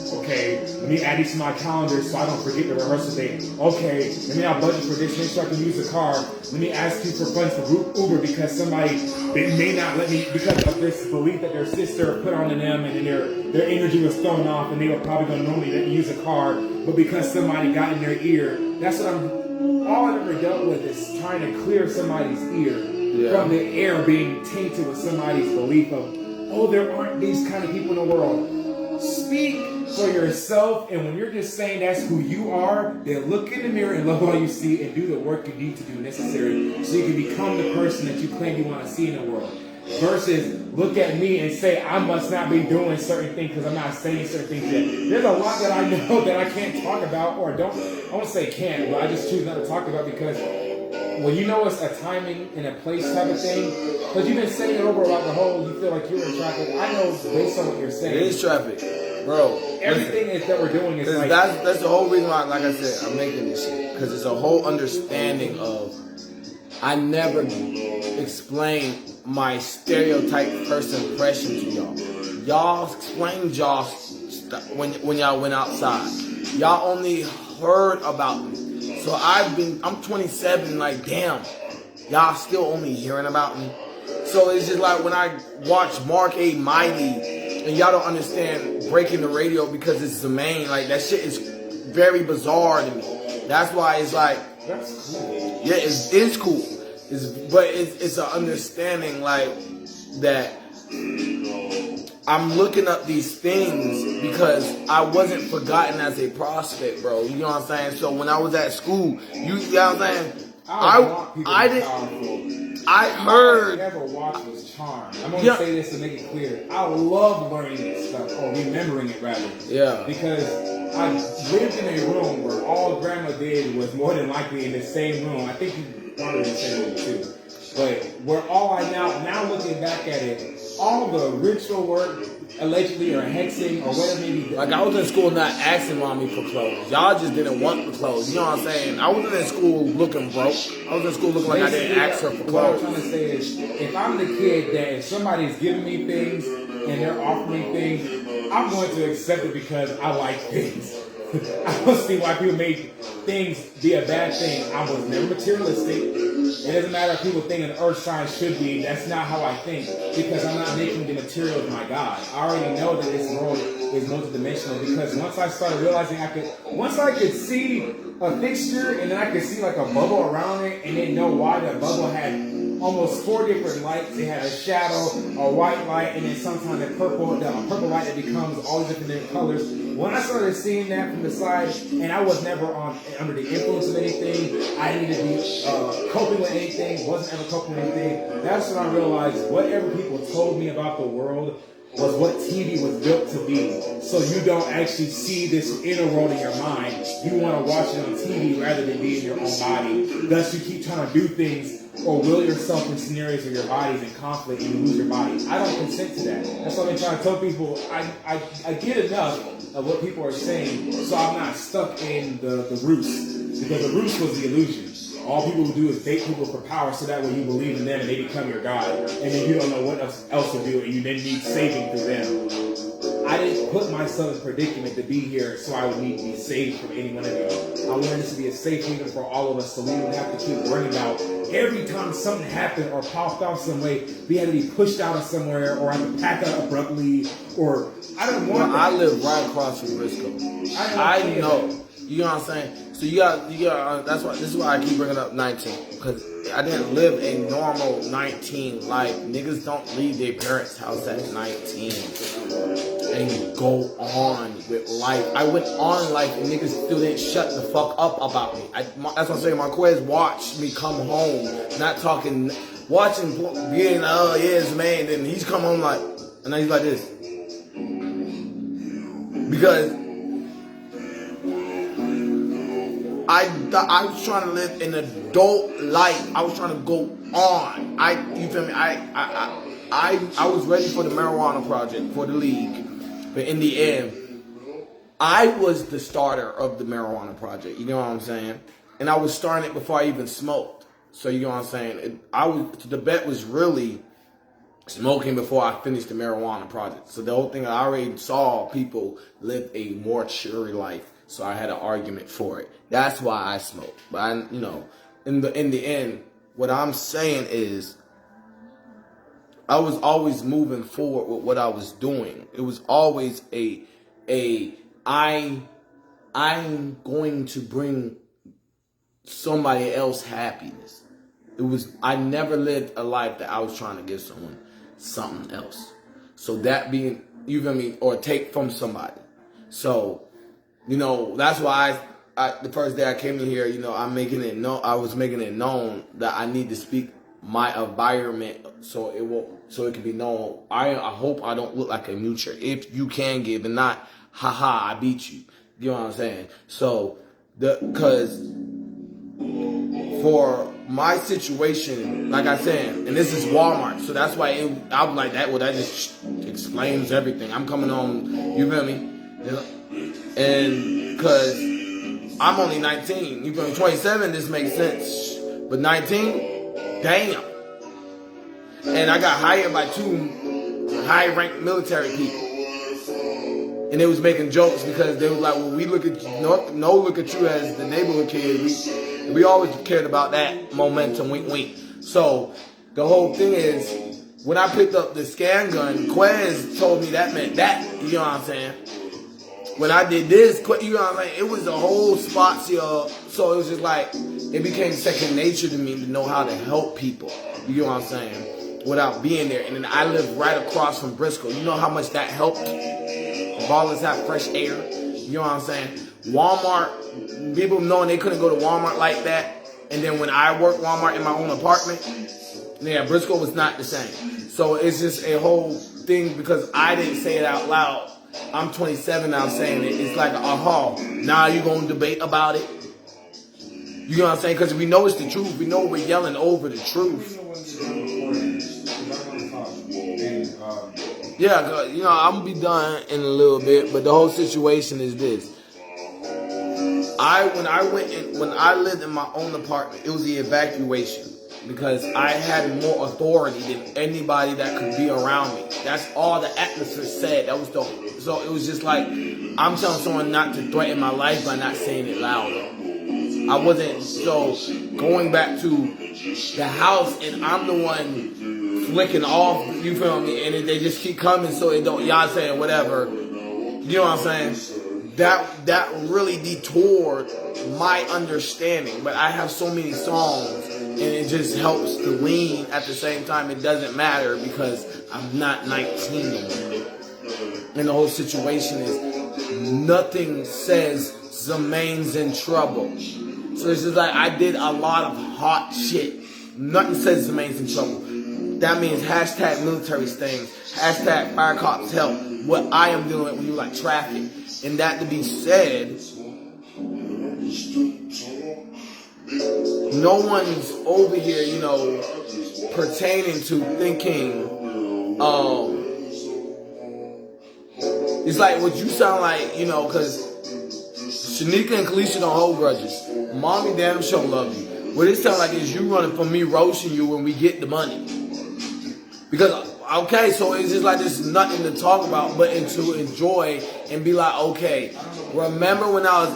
okay, let me add these to my calendar so I don't forget the rehearsal date. Okay, let me now budget for this, make sure I can use the car. Let me ask you for funds for Uber because somebody may not let me because of this belief that their sister put on them and then their energy was thrown off and they were probably going to normally let me use a car, but because somebody got in their ear, that's what all I've ever dealt with is trying to clear somebody's ear from the air being tainted with somebody's belief of, oh, there aren't these kind of people in the world. Speak for yourself, and when you're just saying that's who you are, then look in the mirror and love all you see and do the work you need to do necessary so you can become the person that you claim you want to see in the world. Versus look at me and say I must not be doing certain things because I'm not saying certain things yet. There's a lot that I know that I can't talk about or don't. I won't say can't, but I just choose not to talk about because when you know it's a timing and a place type of thing, because you've been saying it over about the whole, you feel like you're in traffic. I know based on what you're saying. It is traffic, bro. Everything that we're doing is like that's the whole reason why, like I said, I'm making this shit because it's a whole understanding of I never explained my stereotype first impression to y'all. Y'all explained y'all when y'all went outside. Y'all only heard about me. So I'm 27, like damn, y'all still only hearing about me. So it's just like when I watch Mark A. Miley and y'all don't understand breaking the radio because it's the main, like that shit is very bizarre to me. That's why it's like, that's cool. Yeah, it's cool. It's an understanding like that I'm looking up these things because I wasn't forgotten as a prospect, bro. You know what I'm saying? So when I was at school, you know what I'm saying? I heard. Never watched was charmed. I'm going to say this to make it clear. I love learning this stuff, or remembering it rather. Yeah. Because I lived in a room where all grandma did was more than likely in the same room. I think you probably in the same room too. But where all I now looking back at it, all the ritual work, allegedly, or hexing, or whatever it may be. Like, I was in school not asking mommy for clothes. Y'all just didn't want the clothes. You know what I'm saying? I wasn't in school looking broke. I was in school looking like basically, I didn't ask her for clothes. What I'm trying to say is, if I'm the kid that if somebody's giving me things and they're offering things, I'm going to accept it because I like things. I don't see why people make things be a bad thing. I was never materialistic. It doesn't matter if people think an earth sign should be. That's not how I think, because I'm not making the materials my God. I already know that this world is multidimensional, because once I started realizing once I could see a fixture and then I could see like a bubble around it and then know why that bubble had almost 4 different lights. It had a shadow, a white light, and then sometimes a purple light that becomes all these different colors. When I started seeing that from the side, and I was never under the influence of anything, I didn't need to be coping with anything, wasn't ever coping with anything, that's when I realized whatever people told me about the world was what TV was built to be. So you don't actually see this inner world in your mind. You want to watch it on TV rather than be in your own body. Thus you keep trying to do things or will yourself in scenarios where your body's in conflict and you lose your body. I don't consent to that. That's why I've been trying to tell people I get enough of what people are saying so I'm not stuck in the roost. Because the roost was the illusion. All people will do is bait people for power so that way you believe in them and they become your God. And then you don't know what else to do and you then need saving through them. I didn't put myself in a predicament to be here so I would need to be saved from any one of you. I wanted this to be a safe haven for all of us so we don't have to keep worrying about every time something happened or popped off some way, we had to be pushed out of somewhere or have to pack up abruptly or I don't want that. I live right across from Briscoe. I know. You know what I'm saying? So you got. That's why. This is why I keep bringing up 19, because I didn't live a normal 19 life. Niggas don't leave their parents' house at 19 and go on with life. I went on life and niggas still didn't shut the fuck up about me. That's what I'm saying. My quiz watched me come home, not talking, watching, being yes man. Then he's come home like, and then he's like this, because I was trying to live an adult life. I was trying to go on. You feel me? I was ready for the marijuana project, for the league. But in the end, I was the starter of the marijuana project. You know what I'm saying? And I was starting it before I even smoked. So you know what I'm saying? The bet was really smoking before I finished the marijuana project. So the whole thing, I already saw people live a more cheery life. So I had an argument for it. That's why I smoke. But in the end, what I'm saying is, I was always moving forward with what I was doing. It was always I'm going to bring somebody else happiness. I never lived a life that I was trying to give someone something else. So that being, you feel me, or take from somebody. So, that's why the first day I came in here, I was making it known that I need to speak my environment so it can be known. I hope I don't look like a mutual. If you can give and not, haha, I beat you. You know what I'm saying? So, because for my situation, like I said, and this is Walmart, so that's why I was like that. Well, that just explains everything. I'm coming home, you feel me? And because I'm only 19, you feel me? 27, this makes sense, but 19, damn. And I got hired by 2 high-ranked military people. And they was making jokes because they was like, well, we look at you, look at you as the neighborhood kid. We always cared about that momentum, wink, wink. So the whole thing is, when I picked up the scan gun, Quez told me that meant that. You know what I'm saying? When I did this, you know what I'm saying? It was a whole spot, so it was just like, it became second nature to me to know how to help people. You know what I'm saying? Without being there. And then I live right across from Briscoe. You know how much that helped? Ballers have fresh air. You know what I'm saying? Walmart, people knowing they couldn't go to Walmart like that. And then when I worked Walmart in my own apartment, yeah, Briscoe was not the same. So it's just a whole thing because I didn't say it out loud. I'm 27 now saying it. It's like, now you going to debate about it? You know what I'm saying? Because we know it's the truth. We know we're yelling over the truth. Yeah, I'm going to be done in a little bit, but the whole situation is this. When I lived in my own apartment, it was the evacuation because I had more authority than anybody that could be around me. That's all the atmosphere said. So it was just like, I'm telling someone not to threaten my life by not saying it louder. I wasn't, so going back to the house and I'm the one flicking off, you feel me? And they just keep coming so it don't, y'all saying whatever. You know what I'm saying? That really detoured my understanding. But I have so many songs and it just helps to lean at the same time. It doesn't matter because I'm not 19 anymore. And the whole situation is nothing says Zamane's in trouble. So it's just like I did a lot of hot shit. Nothing says Zamane's in trouble. That means hashtag military stings, hashtag fire cops help. What I am dealing with when you like traffic. And that to be said, no one's over here, you know, pertaining to thinking, it's like what you sound like, you know, because Shanika and Kalisha don't hold grudges. Mommy damn sure love you. What it sound like is you running from me roasting you when we get the money. Because, okay, so it's just like there's nothing to talk about but to enjoy and be like, okay, remember when I was,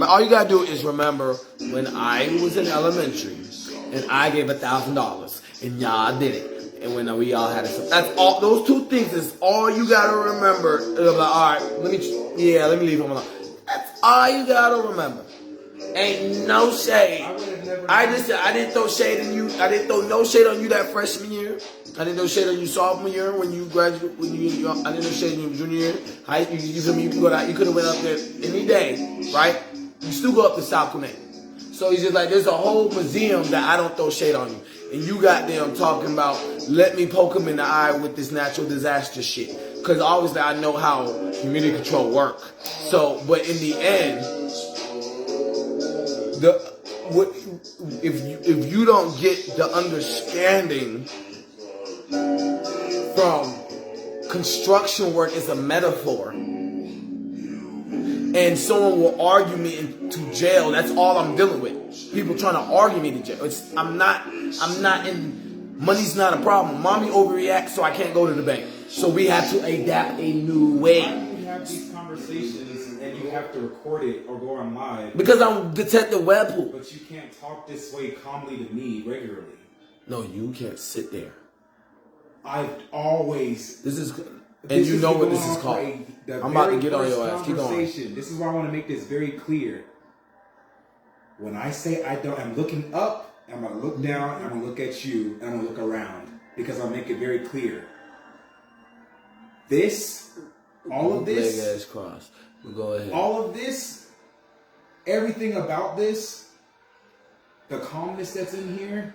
all you gotta do is remember when I was in elementary and I gave $1,000 and y'all did it. And when we all had it. That's all, those two things is all you gotta remember. Like, all right, let me leave him alone. That's all you gotta remember. Ain't no shade. I didn't throw shade in you. I didn't throw no shade on you that freshman year. I didn't throw shade on you sophomore year when you graduated. I didn't throw shade on you junior year. You feel me? You could have went up there any day, right? You still go up to South Connect. So he's just like, there's a whole museum that I don't throw shade on you. And you got them talking about, let me poke him in the eye with this natural disaster shit. Because obviously I know how humidity control work. So, but in the end, if you don't get the understanding from construction work is a metaphor, and someone will argue me into jail. That's all I'm dealing with. People trying to argue me to jail. I'm not in, money's not a problem. Mommy overreacts, so I can't go to the bank. So we have to adapt a new way. Why do we have these conversations and you have to record it or go on live? Because I'm Detective Webpoolz. But you can't talk this way calmly to me regularly. No, you can't sit there. I've always... And you know what this is called. I'm about to get on your ass. Keep going. This is why I want to make this very clear. When I say I'm looking up, I'm going to look down, I'm going to look at you, and I'm going to look around. Because I'll make it very clear. All of this... Leg ass cross. But go ahead. All of this, everything about this, the calmness that's in here,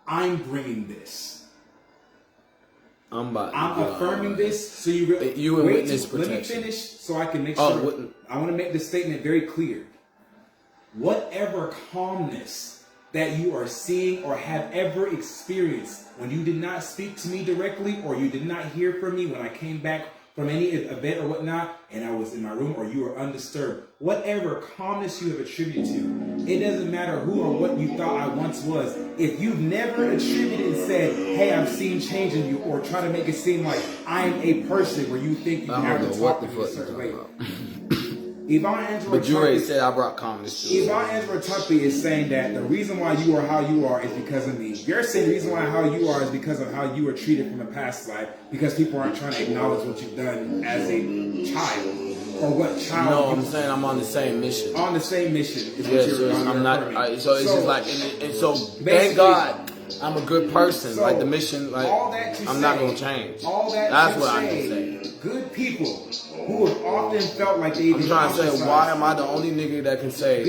I'm bringing this. I'm affirming this, so you in witness protection. Let me finish so I can make sure. I want to make this statement very clear. Whatever calmness that you are seeing or have ever experienced when you did not speak to me directly or you did not hear from me when I came back from any event or whatnot and I was in my room or you were undisturbed, whatever calmness you have attributed to, it doesn't matter who or what you thought I once was. If you've never attributed and said, hey, I've seen change in you, or try to make it seem like I'm a person where you think you have to talk to me a certain way. Yvonne Angela But you already said I brought calmness to Yvonne Angela Tuppy is saying that the reason why you are how you are is because of me. You're saying the reason why how you are is because of how you were treated from a past life, because people aren't trying to acknowledge what you've done as a child. Or what child. No, I'm saying I'm on the same mission. On the same mission. I'm not. So it's just like, and so thank God I'm a good person. So like the mission, like I'm not gonna change. That's what I'm saying. Good people who have often felt like they've I'm trying to say, why am I the only nigga that can say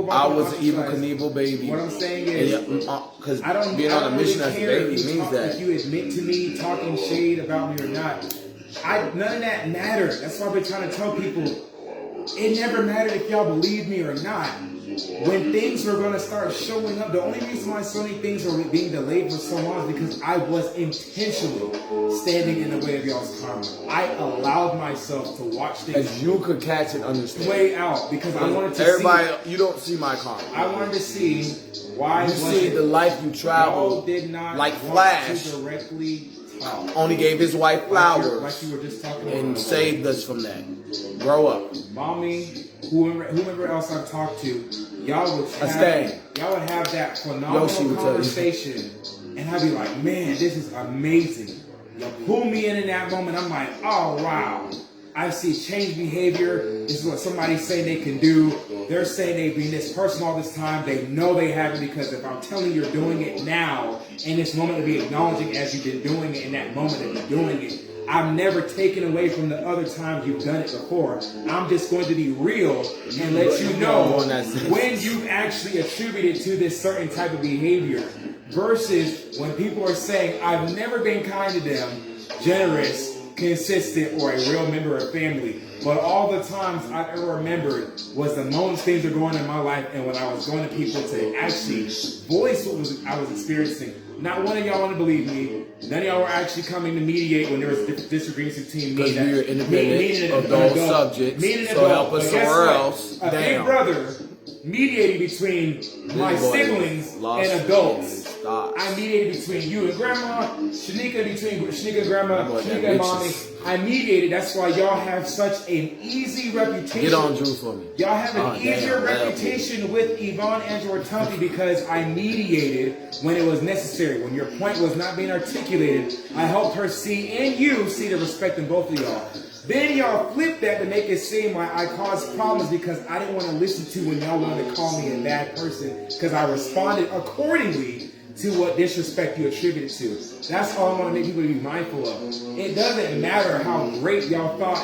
I was an evil Knievel baby? What I'm saying is, because being on a mission as a baby means that if you admit to me talking shade about me or not, none of that matters. That's why I've been trying to tell people, it never mattered if y'all believe me or not. When things were going to start showing up, the only reason why so many things were being delayed for so long is because I was intentionally standing in the way of y'all's karma. I allowed myself to watch things. As you could catch and understand. Way out, because I wanted to you don't see my karma. I wanted to see why you see the life you traveled did not like Flash. to directly Only gave his wife flowers like you were just talking about, and saved us from that. Grow up. Mommy, whomever else I've talked to, y'all would have that phenomenal conversation, and I'd be like, man, this is amazing. You pull me in that moment, I'm like, oh wow. I see change behavior. This is what somebody's saying they can do. They're saying they've been this person all this time. They know they haven't, because if I'm telling you you're doing it now, in this moment to be acknowledging as you've been doing it in that moment that you're doing it, I've never taken away from the other times you've done it before. I'm just going to be real and let you know when you've actually attributed to this certain type of behavior, versus when people are saying, I've never been kind to them, generous, consistent, or a real member of family. But all the times I ever remembered was the moments things are going in my life, and when I was going to people to actually voice what I was experiencing. Not one of y'all want to believe me. None of y'all were actually coming to mediate when there was disagreements between me. Because we were independent of those subjects. So help us somewhere else. A big brother mediating between my siblings and adults. I mediated between you and grandma, Shanika between Shanika and grandma, Shanika and mommy. I mediated. That's why y'all have such an easy reputation. Get on Drew for me. Y'all have an easier reputation with Yvonne and Jortanti because I mediated when it was necessary. When your point was not being articulated, I helped her see and you see the respect in both of y'all. Then y'all flipped that to make it seem like I caused problems because I didn't want to listen to when y'all wanted to call me a bad person because I responded accordingly to what disrespect you attributed to. That's all I want to make people be mindful of. It doesn't matter how great y'all thought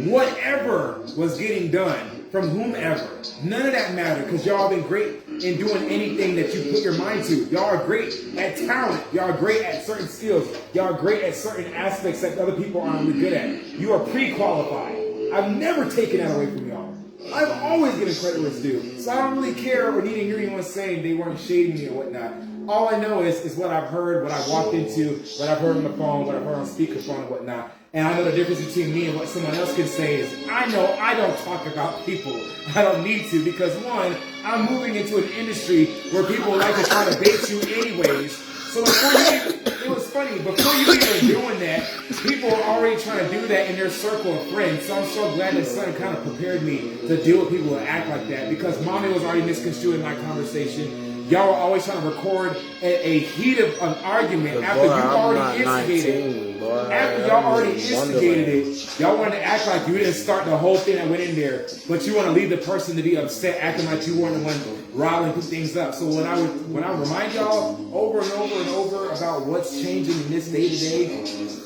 whatever was getting done from whomever. None of that mattered because y'all been great in doing anything that you put your mind to. Y'all are great at talent. Y'all are great at certain skills. Y'all are great at certain aspects that other people aren't really good at. You are pre-qualified. I've never taken that away from y'all. I've always given credit where it's due. So I don't really care or need to hear anyone saying they weren't shading me or whatnot. All I know is what I've heard, what I've walked into, what I've heard on the phone, what I've heard on speakerphone and whatnot. And I know the difference between me and what someone else can say is I know I don't talk about people. I don't need to because one, I'm moving into an industry where people like to try to bait you anyways. So it was funny, before you even doing that, people are already trying to do that in their circle of friends. So I'm so glad that son kind of prepared me to deal with people who act like that because mommy was already misconstruing my conversation. Y'all were always trying to record a heat of an argument after you already instigated it. After y'all already instigated it, y'all wanted to act like you didn't start the whole thing that went in there, but you want to leave the person to be upset, acting like you weren't the one riling things up. So when I remind y'all over and over and over about what's changing in this day to day,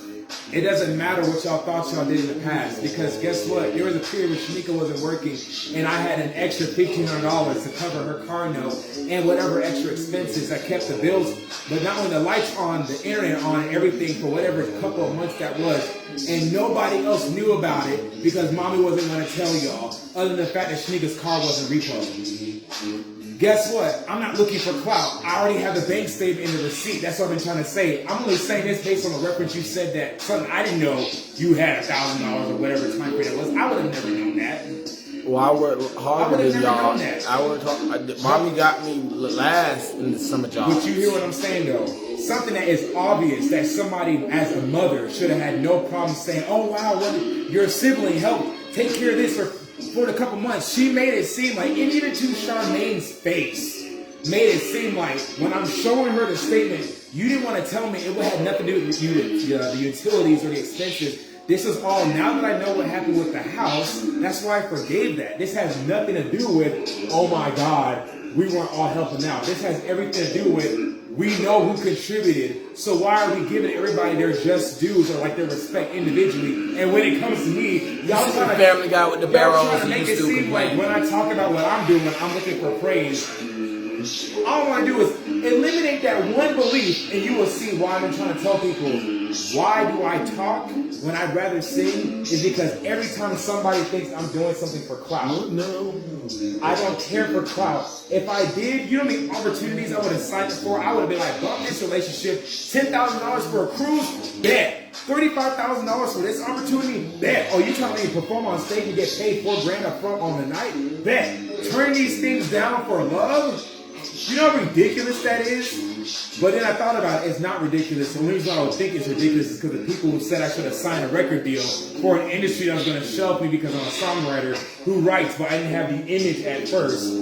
it doesn't matter what y'all thought y'all did in the past because guess what? There was a period when Shanika wasn't working and I had an extra $1,500 to cover her car note and whatever extra expenses. I kept the bills, but not only the lights on, the internet on, and everything for whatever couple of months that was. And nobody else knew about it because mommy wasn't going to tell y'all other than the fact that Shanika's car wasn't repoed. Guess what? I'm not looking for clout. I already have the bank statement and the receipt. That's what I've been trying to say. I'm only saying this based on the reference you said that something I didn't know you had $1,000 or whatever time period it was. I would have never known that. Well, I worked harder than y'all. Mommy got me last in the summer job. But you hear what I'm saying though? Something that is obvious that somebody as a mother should have had no problem saying, oh wow, well, your sibling helped take care of this for a couple months. She made it seem like, and even to Charmaine's face, made it seem like when I'm showing her the statement, you didn't want to tell me it would have nothing to do with the utilities or the expenses. This is all, now that I know what happened with the house, that's why I forgave that. This has nothing to do with, oh my God, we weren't all helping out. This has everything to do with, we know who contributed, so why are we giving everybody their just dues or like their respect individually? And when it comes to me, y'all trying to family guy with the barrels to make it seem like when I talk about what I'm doing, I'm looking for praise. All I want to do is eliminate that one belief, and you will see why I'm trying to tell people, why do I talk when I'd rather sing? Is because every time somebody thinks I'm doing something for clout. No. I don't care for clout. If I did, you know how many opportunities I would have signed up for? I would have been like, bump this relationship, $10,000 for a cruise? Bet. $35,000 for this opportunity? Bet. Oh, you trying to perform on stage and get paid $4,000 up front on the night? Bet. Turn these things down for love? You know how ridiculous that is? But then I thought about it, it's not ridiculous. The only reason I would think it's ridiculous is because the people who said I should have signed a record deal for an industry that was going to shelf me because I'm a songwriter who writes, but I didn't have the image at first.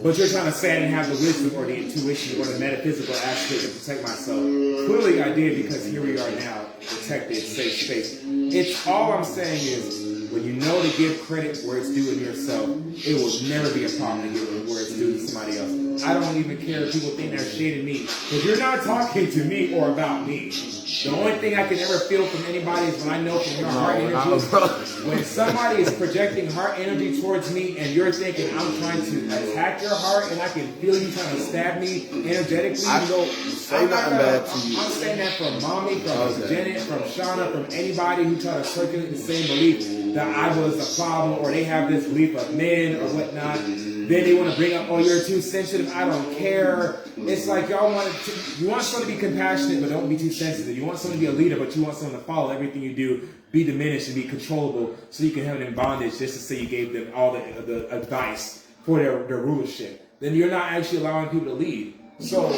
But you're trying to say I didn't have the wisdom or the intuition or the metaphysical aspect to protect myself. Clearly I did, because here we are now, protected, safe space. It's all I'm saying is, when you know to give credit where it's due in yourself, it will never be a problem to give it where it's due to somebody else. I don't even care if people think they're shading me, because you're not talking to me or about me. The only thing I can ever feel from anybody is when I know from your heart energy. When somebody is projecting heart energy towards me and you're thinking I'm trying to attack your heart and I can feel you trying to stab me energetically, I don't say nothing bad to you. I'm saying that from Mommy, from Janet, from Shauna, from anybody who try to circulate the same belief that I was a problem, or they have this belief of men or whatnot. Then they want to bring up, oh, you're too sensitive. I don't care. It's like y'all you want someone to be compassionate, but don't be too sensitive. You want someone to be a leader, but you want someone to follow everything you do, be diminished and be controllable, so you can have them in bondage just to say you gave them all the advice for their rulership. Then you're not actually allowing people to lead. So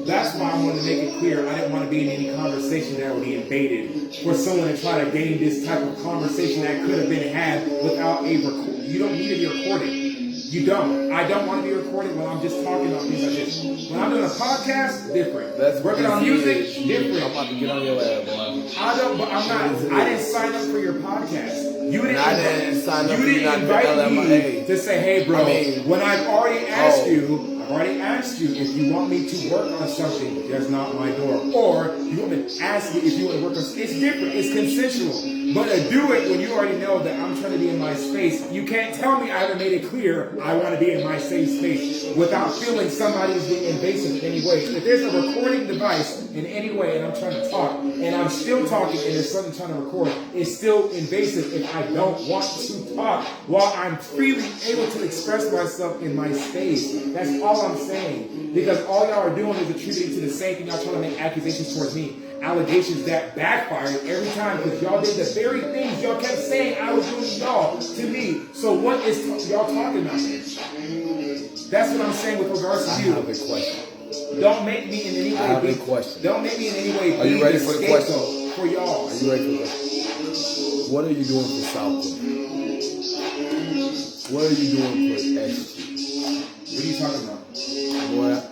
that's why I wanted to make it clear I didn't want to be in any conversation that would be invaded for someone to try to gain this type of conversation that could have been had without a record. You don't need to be recorded. You don't. I don't want to be recorded when I'm just talking about things like this. When I'm doing a podcast, different. That's working on music, different. I'm about to get on your ass, boy. I don't, but I'm not. I didn't sign up for your podcast. You didn't. I didn't sign up. You didn't invite me to say, "Hey, bro." When I've already asked you. I've already asked you if you want me to work on something that's not my door. Or you want me to ask me if you want to work on something. It's different. It's consensual. But to do it when you already know that I'm trying to be in my space, you can't tell me I haven't made it clear I want to be in my safe space without feeling somebody's being invasive in any way. If there's a recording device in any way and I'm trying to talk and I'm still talking and there's something trying to record, it's still invasive if I don't want to talk while I'm freely able to express myself in my space. That's all I'm saying, because all y'all are doing is attributing to the same thing. Y'all trying to make accusations towards me, allegations that backfired every time, because y'all did the very things y'all kept saying I was doing to y'all to me. So what is y'all talking about then? That's what I'm saying with regards to you. I have a question. Don't make me in any way. I have a question. Don't make me in any way. Are you ready for the question? For y'all. Are you ready for the question? What are you doing for Southwood? What are you doing for SG? What are you talking about? What?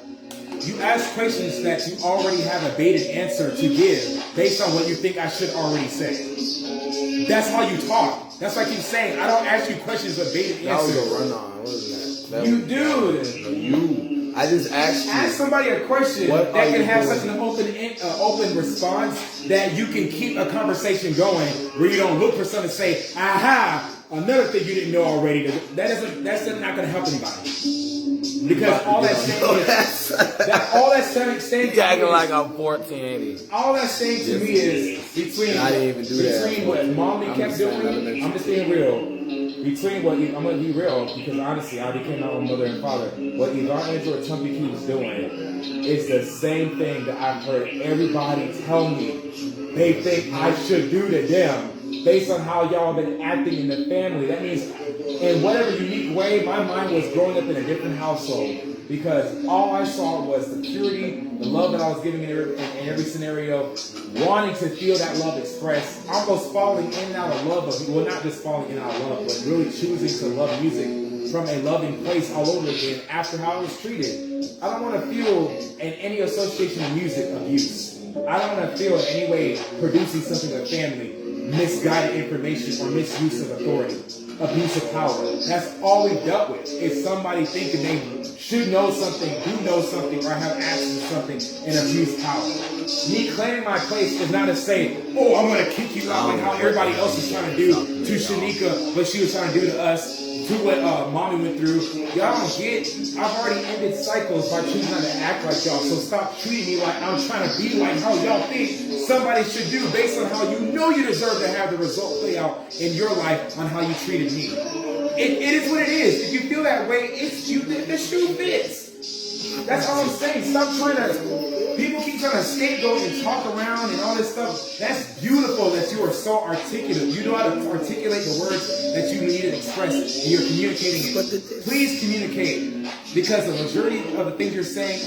You ask questions that you already have a baited answer to give based on what you think I should already say. That's how you talk. That's why I keep saying I don't ask you questions with baited answers. That was a run-on. What was that? You do. No, you. I just asked you. Ask somebody a question that can have such an open response that you can keep a conversation going where you don't look for something to say, aha, another thing you didn't know already. That's not going to help anybody. Because all that's saying is all that's saying. You acting like I'm 14, ain't he? All that's saying to me is between what Mommy kept doing. I'm just being real. Between what I'm gonna be real, because honestly I became my own mother and father. What Yvonne Angela Tumpy keeps doing is the same thing that I've heard everybody tell me they think I should do to them. Based on how y'all have been acting in the family. That means in whatever unique way, my mind was growing up in a different household. Because all I saw was the purity, the love that I was giving in every scenario, wanting to feel that love expressed, almost falling in and out of love, well, not just falling in and out of love, but really choosing to love music from a loving place all over again after how I was treated. I don't want to feel in any association of music abuse. I don't want to feel in any way producing something of family. Misguided information or misuse of authority, abuse of power. That's all we've dealt with. Is somebody thinking they should know something, do know something, or have access to something and abuse power. Me claiming my place is not to say, oh, I'm going to kick you out like how everybody else is trying to do to Shanika, what she was trying to do to us, to what Mommy went through. Y'all don't get, I've already ended cycles by choosing not to act like y'all, so stop treating me like I'm trying to be like how y'all think somebody should do based on how you know you deserve to have the result play out in your life on how you treated me. It is what it is. If you feel that way, it's you. The shoe fits. That's all I'm saying. Stop trying to. People keep trying to scapegoat and talk around and all this stuff. That's beautiful that you are so articulate. You know how to articulate the words that you need to express, and you're communicating it. Please communicate. Because the majority of the things you're saying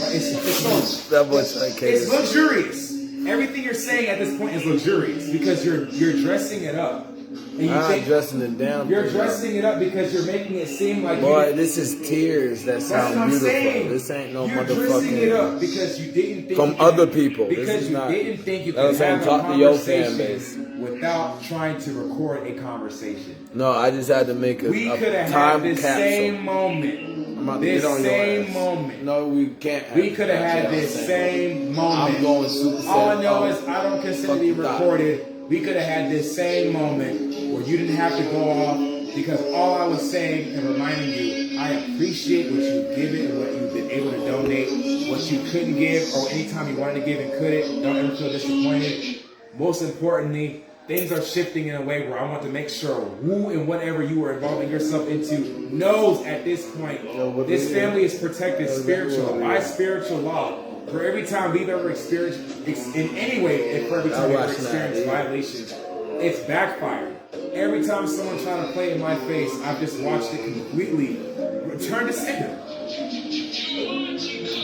That was it's luxurious. Everything you're saying at this point is luxurious because you're dressing it up. And you I'm not dressing it down. You're dressing it up because you're making it seem like boy, this is tears that sound beautiful. Saying. This ain't no you're motherfucking. You're dressing it up because you didn't think from other people. Because this is you not, didn't think you could have a talk to your fan base without trying to record a conversation. No, I just had to make a we could have time had this capsule. Same moment. This same moment. No, we can't. We could have had this same moment. I'm going super. All I know is I don't consider it recorded. We could have had this same moment where you didn't have to go off because all I was saying and reminding you, I appreciate what you've given and what you've been able to donate. What you couldn't give or anytime you wanted to give and couldn't, don't ever feel disappointed. Most importantly, things are shifting in a way where I want to make sure who and whatever you are involving yourself into knows at this point this family is protected spiritual by spiritual law. For every time we've ever experienced, in any way, and for every time we've ever experienced violations, it's backfired. Every time someone trying to play in my face, I've just watched it completely return to sender.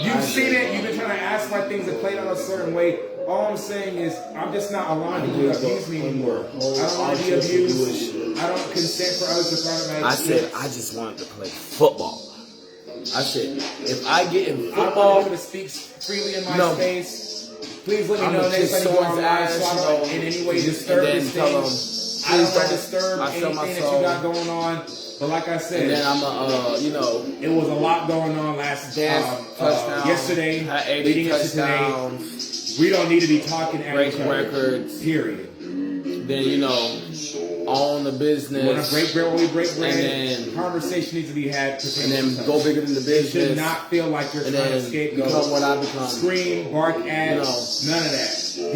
You've seen it. You've been trying to ask why things are played out a certain way. All I'm saying is, I'm just not allowing you to abuse me anymore. I don't want to be abused. I don't consent for others to find my. I said I just wanted to play football. I said if I get in football, I'm able to speak freely in my space. Please let me know next time you go online so I don't in any way disturb this thing. I don't want to disturb anything that you got going on. But like I said, and then I'm it was a lot going on last yesterday, leading into today. We don't need to be talking at each other. Records. Period. Then own the business. We want to break bread when we break bread. And then conversation needs to be had. And then go bigger than the business. It should not feel like you're trying to scapegoat. Become what I become. Scream, bark at. None of that.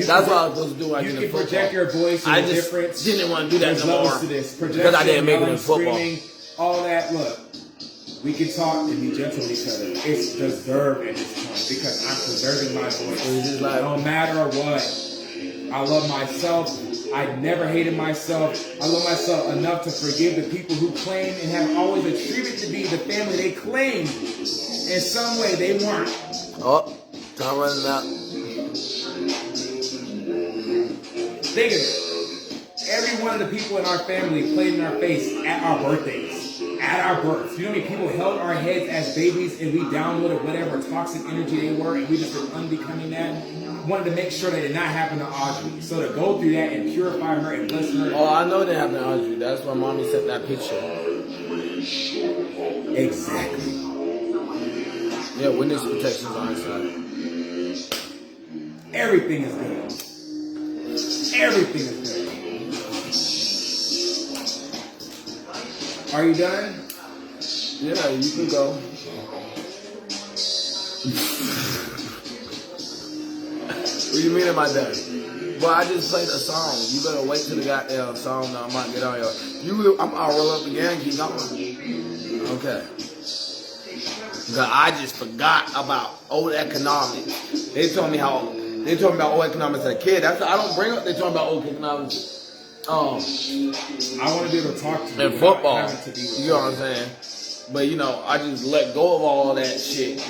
That's what I was supposed to do. You can project your voice and difference. Didn't want to do that no more. To this. Because I didn't make it in football. Screaming, all that. Look. We can talk and be gentle with each other. It's deserved at this point because I'm preserving my voice. No matter what, I love myself. I never hated myself. I love myself enough to forgive the people who claim and have always attributed to be the family they claimed. In some way, they weren't. Oh, time running out. Think of it. Every one of the people in our family played in our face at our birthdays. At our births. You know how many people held our heads as babies and we downloaded whatever toxic energy they were and we just were unbecoming that? Wanted to make sure that it did not happen to Audrey. So to go through that and purify her and bless her. Oh, I know it didn't happen to Audrey. That's why mommy sent that picture. Exactly. Yeah, witness protection's on our side. Everything is good. Everything is good. Are you done? Yeah, you can go. What do you mean am I done? Well, I just played a song. You better wait till the goddamn song now. I might get on your... I'll roll up again and keep going. Okay. Because I just forgot about old economics. They told me about old economics as a kid. I don't bring up they told me about old economics. I want to be able to talk to you. And football, you know what I'm saying? But I just let go of all that shit.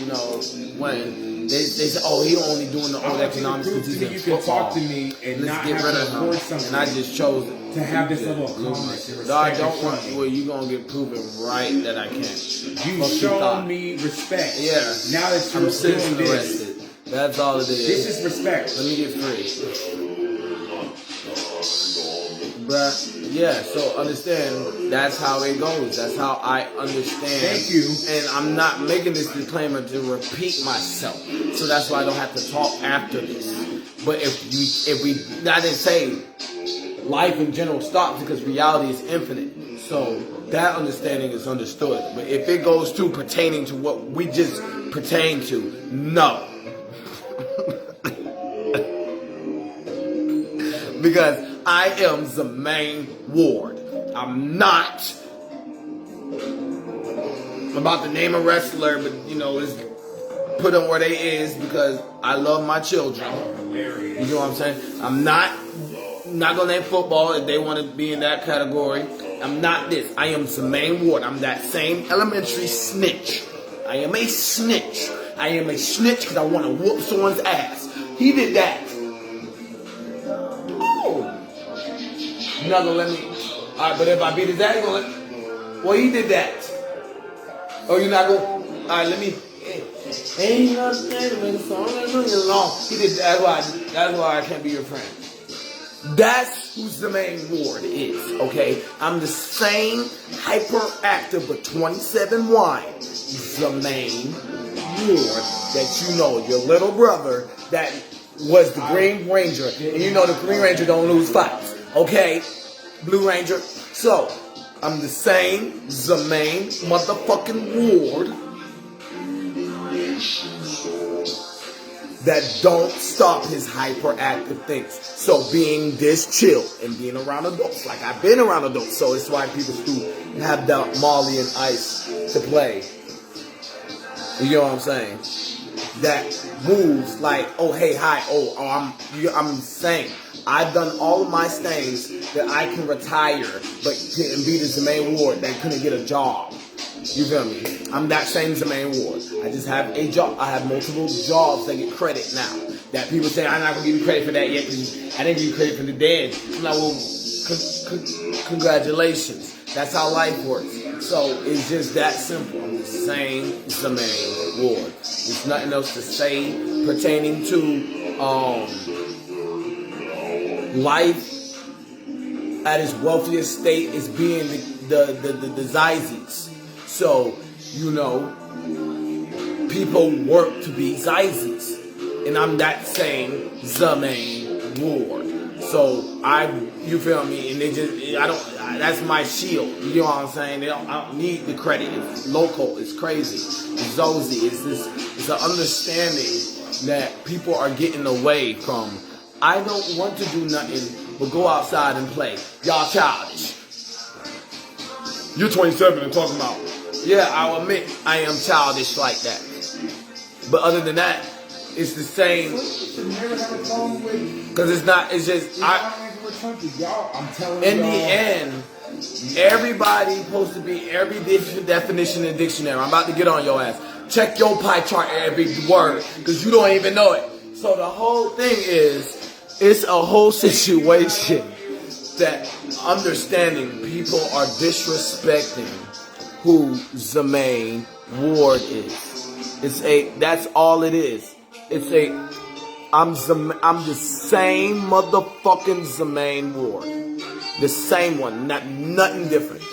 When they say, "Oh, he only doing the old economics because he's in football." You can talk to me and not have to record something. And I just chose to have this level of calmness and respect. No, I don't want. Well, you gonna get proven right that I can't. You've shown me respect. Yeah. Now that you're doing this, that's all it is. This is respect. Let me get free. But yeah, so understand that's how it goes. That's how I understand. Thank you. And I'm not making this disclaimer to repeat myself. So that's why I don't have to talk after this. But if we I didn't say life in general stops because reality is infinite. So that understanding is understood. But if it goes to pertaining to what we just pertain to, no. Because I am the main ward. I'm not about to name a wrestler, but it's put them where they is because I love my children. You know what I'm saying? I'm not gonna name football if they want to be in that category. I'm not this. I am the main ward. I'm that same elementary snitch I am a snitch. I am a snitch because I want to whoop someone's ass. He did that. Oh. You're not going to let me. All right, but if I beat his ass, you're going to let me. Well, he did that. Oh, you're not going to. All right, let me. Ain't nothing so long. He did that. That's why I can't be your friend. That's who Zemaine Ward is, okay? I'm the same hyperactive but 27 wine Zemaine Ward that you know, your little brother that was the Green Ranger. And you know the Green Ranger don't lose fights, okay? Blue Ranger. So, I'm the same Zemaine motherfucking Ward that don't stop his hyperactive things. So being this chill and being around adults, like I've been around adults, so it's why people who have that Molly and Ice to play, you know what I'm saying? That moves like, oh hey hi, I'm insane. I've done all of my things that I can retire, but couldn't be the Zemaine Ward that couldn't get a job. You feel me? I'm that same Zemaine Ward. I just have a job. I have multiple jobs that get credit now. That people say, I'm not going to give you credit for that yet because I didn't give you credit for the dead. I'm like, well, congratulations. That's how life works. So it's just that simple. I'm the same Zemaine Ward. There's nothing else to say pertaining to life at its wealthiest state is being the Zizes. So, you know, people work to be Zizes. And I'm that same Zemaine Ward. So, you feel me? And that's my shield. You know what I'm saying? I don't need the credit. It's local. It's crazy. It's Zozy. It's an understanding that people are getting away from. I don't want to do nothing but go outside and play. Y'all childish. You're 27 and talking about. Yeah, I'll admit I am childish like that. But other than that, it's the same. Because it's not, it's just, I'm telling you. In the end, everybody supposed to be every definition in the dictionary. I'm about to get on your ass. Check your pie chart every word, because you don't even know it. So the whole thing is, it's a whole situation that understanding people are disrespecting who Zemaine Ward is. That's all it is. I'm the same motherfucking Zemaine Ward. The same one, nothing different.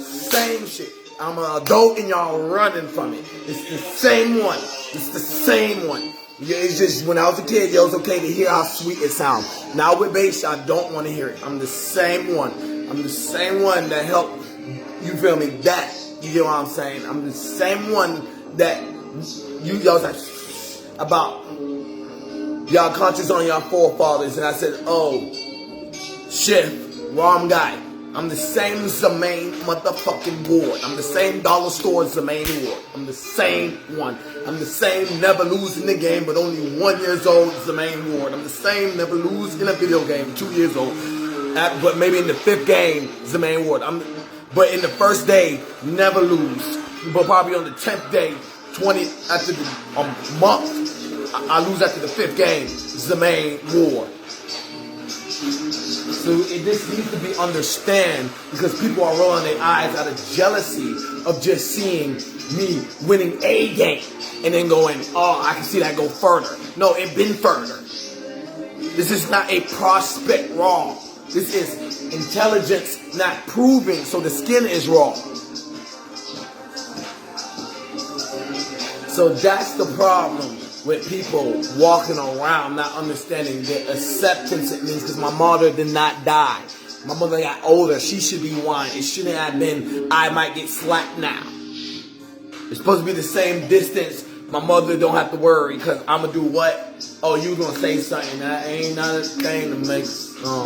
Same shit. I'm an adult and y'all running from it. It's the same one. It's the same one. Yeah, it's just when I was a kid, it was okay to hear how sweet it sounds. Now with bass, I don't want to hear it. I'm the same one. I'm the same one that helped, you feel me, that, you know what I'm saying? I'm the same one that y'all was like, about y'all conscious on y'all forefathers. And I said, oh, shit, wrong guy. I'm the same Zemaine motherfucking Ward. I'm the same dollar store Zemaine Ward. I'm the same one. I'm the same never losing the game but only 1 year old Zemaine Ward. I'm the same never lose in a video game 2 years old. But maybe in the 5th game, Zemaine Ward. But in the first day, never lose. But probably on the 10th day, after the month, I lose after the 5th game, Zemaine Ward. So this needs to be understand because people are rolling their eyes out of jealousy of just seeing me winning a game and then going, oh, I can see that go further. No, it been further. This is not a prospect wrong. This is intelligence not proving, so the skin is wrong. So that's the problem with people walking around not understanding the acceptance it means, because my mother did not die. My mother got older. She should be one. It shouldn't have been, I might get slapped now. It's supposed to be the same distance. My mother don't have to worry because I'm going to do what? Oh, you going to say something. That ain't not a thing to make. So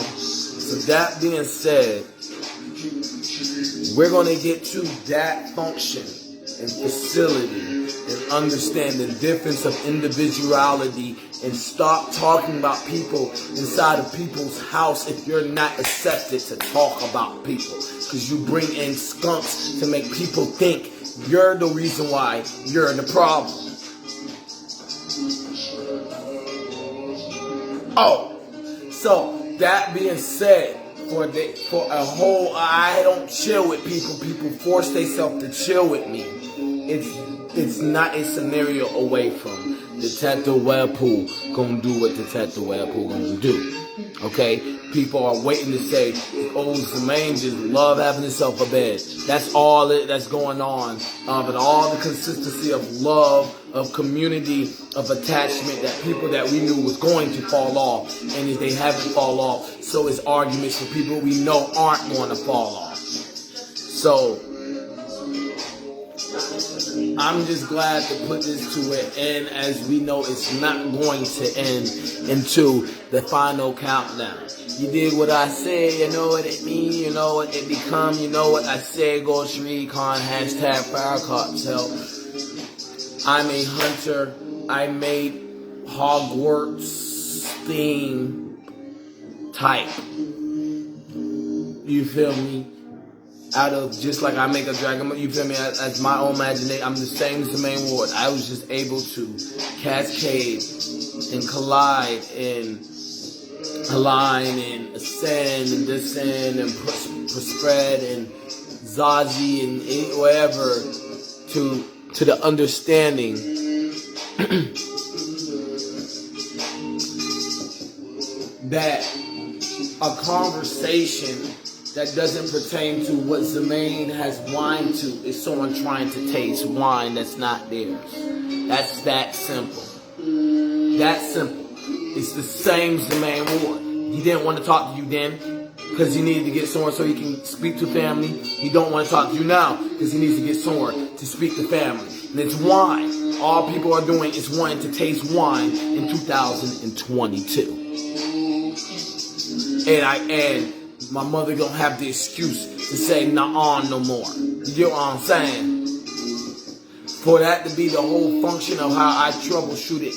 that being said, we're going to get to that function and facility and understand the difference of individuality and stop talking about people inside of people's house if you're not accepted to talk about people. Because you bring in skunks to make people think you're the reason why you're the problem. Oh, so that being said, for a whole, I don't chill with people. People force themselves to chill with me. It's not a scenario away from Detective Webpoolz gonna do what Detective Webpoolz gonna do. Okay? People are waiting to say, oh, Zemaine just love having himself a bed. That's all that's going on. And all the consistency of love, of community, of attachment that people that we knew was going to fall off. And if they haven't fall off, so it's arguments for people we know aren't going to fall off. So, I'm just glad to put this to an end, as we know it's not going to end into the final countdown. You did what I said, you know what it mean, you know what it become, you know what I said, go Recon, hashtag Fire Cartel. I'm a hunter. I made Hogwarts theme type. You feel me? Out of just like I make a dragon, you feel me? As my own imagination, I'm the same as the main ward. I was just able to cascade and collide and align and ascend and descend and spread and zazi and whatever to the understanding that a conversation that doesn't pertain to what Zemaine has wine to is someone trying to taste wine that's not theirs. That's that simple. That simple. It's the same Zemaine Ward. He didn't want to talk to you then because he needed to get somewhere so he can speak to family. He don't want to talk to you now because he needs to get somewhere to speak to family. And it's wine. All people are doing is wanting to taste wine in 2022. And my mother don't have the excuse to say nah no more. You get what I'm saying? For that to be the whole function of how I troubleshoot it,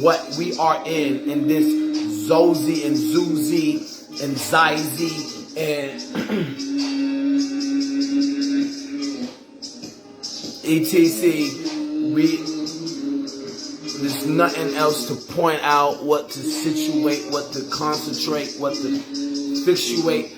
what we are in this Zozy and Zuzi and Zizi and etc. There's nothing else to point out, what to situate, what to concentrate, what to fixuate.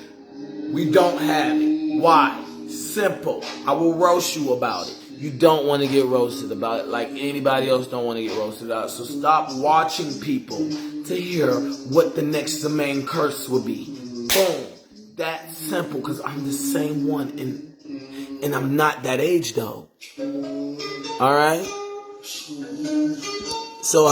We don't have it. Why? Simple. I will roast you about it. You don't want to get roasted about it like anybody else don't want to get roasted about it. So stop watching people to hear what the next Zemaine curse will be. Boom. That simple, because I'm the same one and I'm not that age though. Alright? So